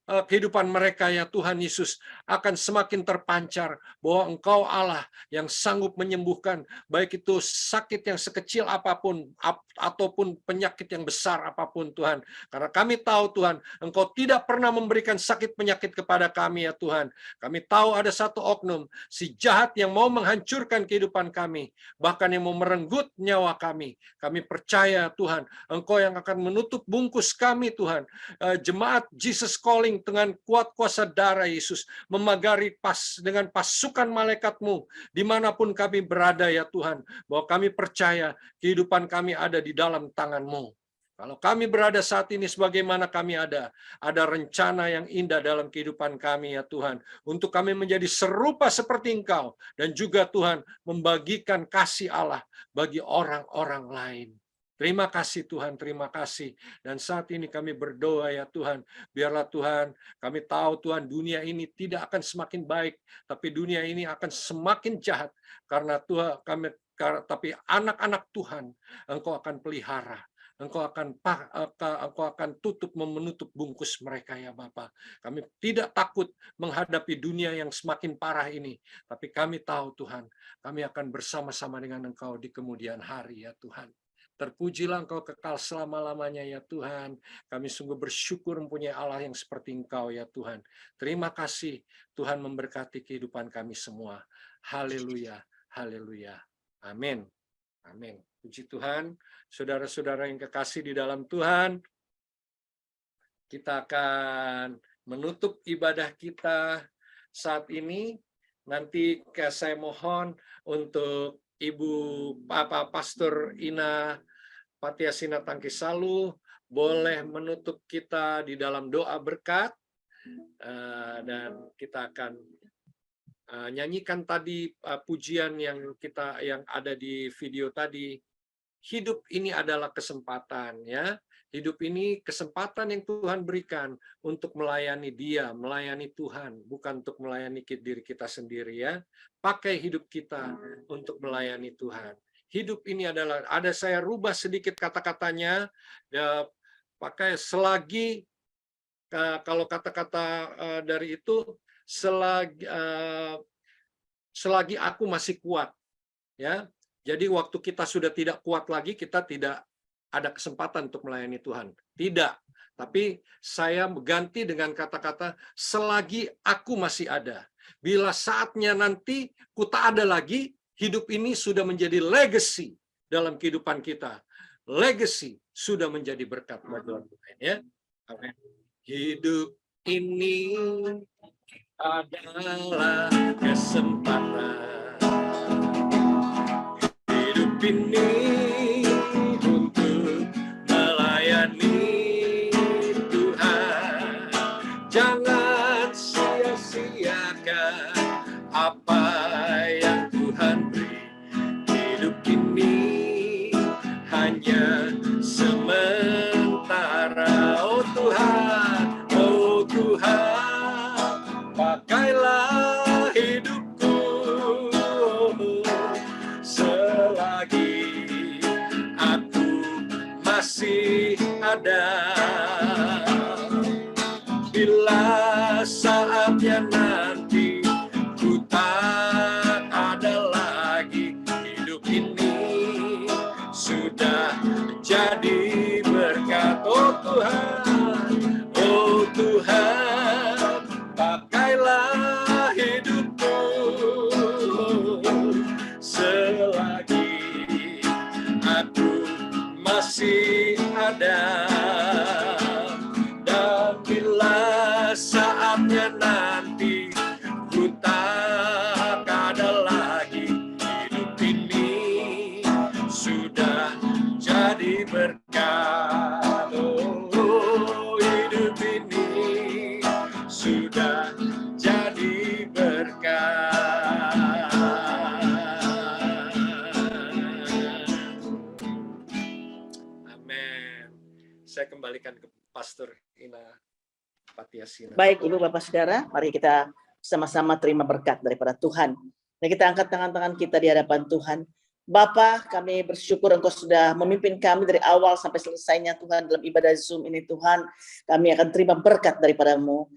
kehidupan mereka ya Tuhan Yesus akan semakin terpancar bahwa Engkau Allah yang sanggup menyembuhkan, baik itu sakit yang sekecil apapun ataupun penyakit yang besar apapun Tuhan. Karena kami tahu Tuhan, Engkau tidak pernah memberikan sakit penyakit kepada kami ya Tuhan. Kami tahu ada satu oknum, si jahat yang mau menghancurkan kehidupan kami, bahkan yang mau merenggut nyawa kami. Kami percaya Tuhan, Engkau yang akan menutup bungkus kami Tuhan. Jemaat Jesus Calling dengan kuat kuasa darah Yesus, memagari dengan pasukan malaikat-Mu dimanapun kami berada ya Tuhan. Bahwa kami percaya kehidupan kami ada di dalam tangan-Mu. Kalau kami berada saat ini sebagaimana kami ada rencana yang indah dalam kehidupan kami ya Tuhan. Untuk kami menjadi serupa seperti Engkau. Dan juga Tuhan membagikan kasih Allah bagi orang-orang lain. Terima kasih Tuhan, terima kasih. Dan saat ini kami berdoa ya Tuhan, biarlah Tuhan, kami tahu Tuhan dunia ini tidak akan semakin baik, tapi dunia ini akan semakin jahat. Karena Tuhan, tapi anak-anak Tuhan Engkau akan pelihara. Engkau akan menutup bungkus mereka ya Bapa. Kami tidak takut menghadapi dunia yang semakin parah ini, tapi kami tahu Tuhan, kami akan bersama-sama dengan Engkau di kemudian hari ya Tuhan. Terpujilah Engkau kekal selama-lamanya ya Tuhan. Kami sungguh bersyukur mempunyai Allah yang seperti Engkau ya Tuhan. Terima kasih Tuhan memberkati kehidupan kami semua. Haleluya, haleluya. Amin. Amin. Puji Tuhan, saudara-saudara yang kekasih di dalam Tuhan, kita akan menutup ibadah kita saat ini. Nanti saya mohon untuk Ibu Papa Pastor Ina Patiasina Tangkisalu boleh menutup kita di dalam doa berkat, dan kita akan nyanyikan tadi pujian yang ada di video tadi. Hidup ini adalah kesempatan ya. Hidup ini kesempatan yang Tuhan berikan untuk melayani Dia, melayani Tuhan, bukan untuk melayani diri kita sendiri ya. Pakai hidup kita untuk melayani Tuhan. Hidup ini adalah, saya rubah sedikit kata-katanya, ya, pakai selagi, kalau kata-kata dari itu, selagi aku masih kuat ya. Jadi waktu kita sudah tidak kuat lagi, kita tidak ada kesempatan untuk melayani Tuhan. Tidak. Tapi saya mengganti dengan kata-kata selagi aku masih ada. Bila saatnya nanti ku tak ada lagi, hidup ini sudah menjadi legacy dalam kehidupan kita. Legacy sudah menjadi berkat buat orang lain ya. Amin. Hidup ini adalah kesempatan. Hidup ini untuk melayani Tuhan. Jangan sia-siakan apa yang Tuhan beri. Hidup ini hanya sementara. Oh Tuhan, pakailah hidupku selagi aku masih ada. Bila saatnya nanti ku tak ada lagi, hidup ini sudah jadi berkat. Oh Tuhan, pakailah hidupku selagi aku masih ada. Dan bila saatnya nanti ku tak ada lagi, hidup ini sudah jadi berkat. Oh, hidup ini sudah jadi berkat. Amin. Saya kembalikan ke Pastor Ina Patiasina. Baik, Ibu Bapak Saudara, mari kita sama-sama terima berkat daripada Tuhan. Dan kita angkat tangan-tangan kita di hadapan Tuhan. Bapa, kami bersyukur Engkau sudah memimpin kami dari awal sampai selesainya Tuhan dalam ibadah Zoom ini Tuhan. Kami akan terima berkat daripada-Mu.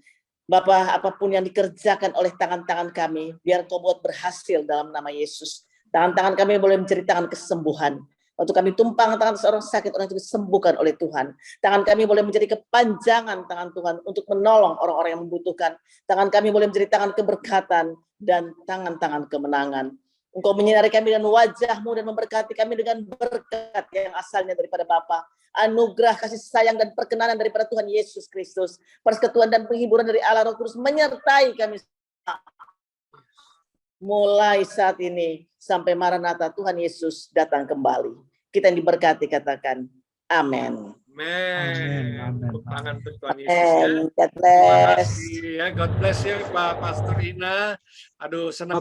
Bapa, apapun yang dikerjakan oleh tangan-tangan kami, biar Kau buat berhasil dalam nama Yesus. Tangan-tangan kami boleh menceritakan kesembuhan. Waktu kami tumpang tangan seorang sakit, orang itu disembuhkan oleh Tuhan. Tangan kami boleh menjadi kepanjangan tangan Tuhan untuk menolong orang-orang yang membutuhkan. Tangan kami boleh menjadi tangan keberkatan dan tangan-tangan kemenangan. Engkau menyinari kami dengan wajah-Mu dan memberkati kami dengan berkat yang asalnya daripada Bapa. Anugerah, kasih sayang dan perkenanan daripada Tuhan Yesus Kristus. Persekutuan dan penghiburan dari Allah Roh Kudus menyertai kami mulai saat ini sampai Maranatha Tuhan Yesus datang kembali. Kita yang diberkati katakan amin. Amin. Tepuk tangan untuk Tuhan Yesus ya. God bless. Terima kasih ya. God bless ya Pak Pastor Ina. Aduh, senang.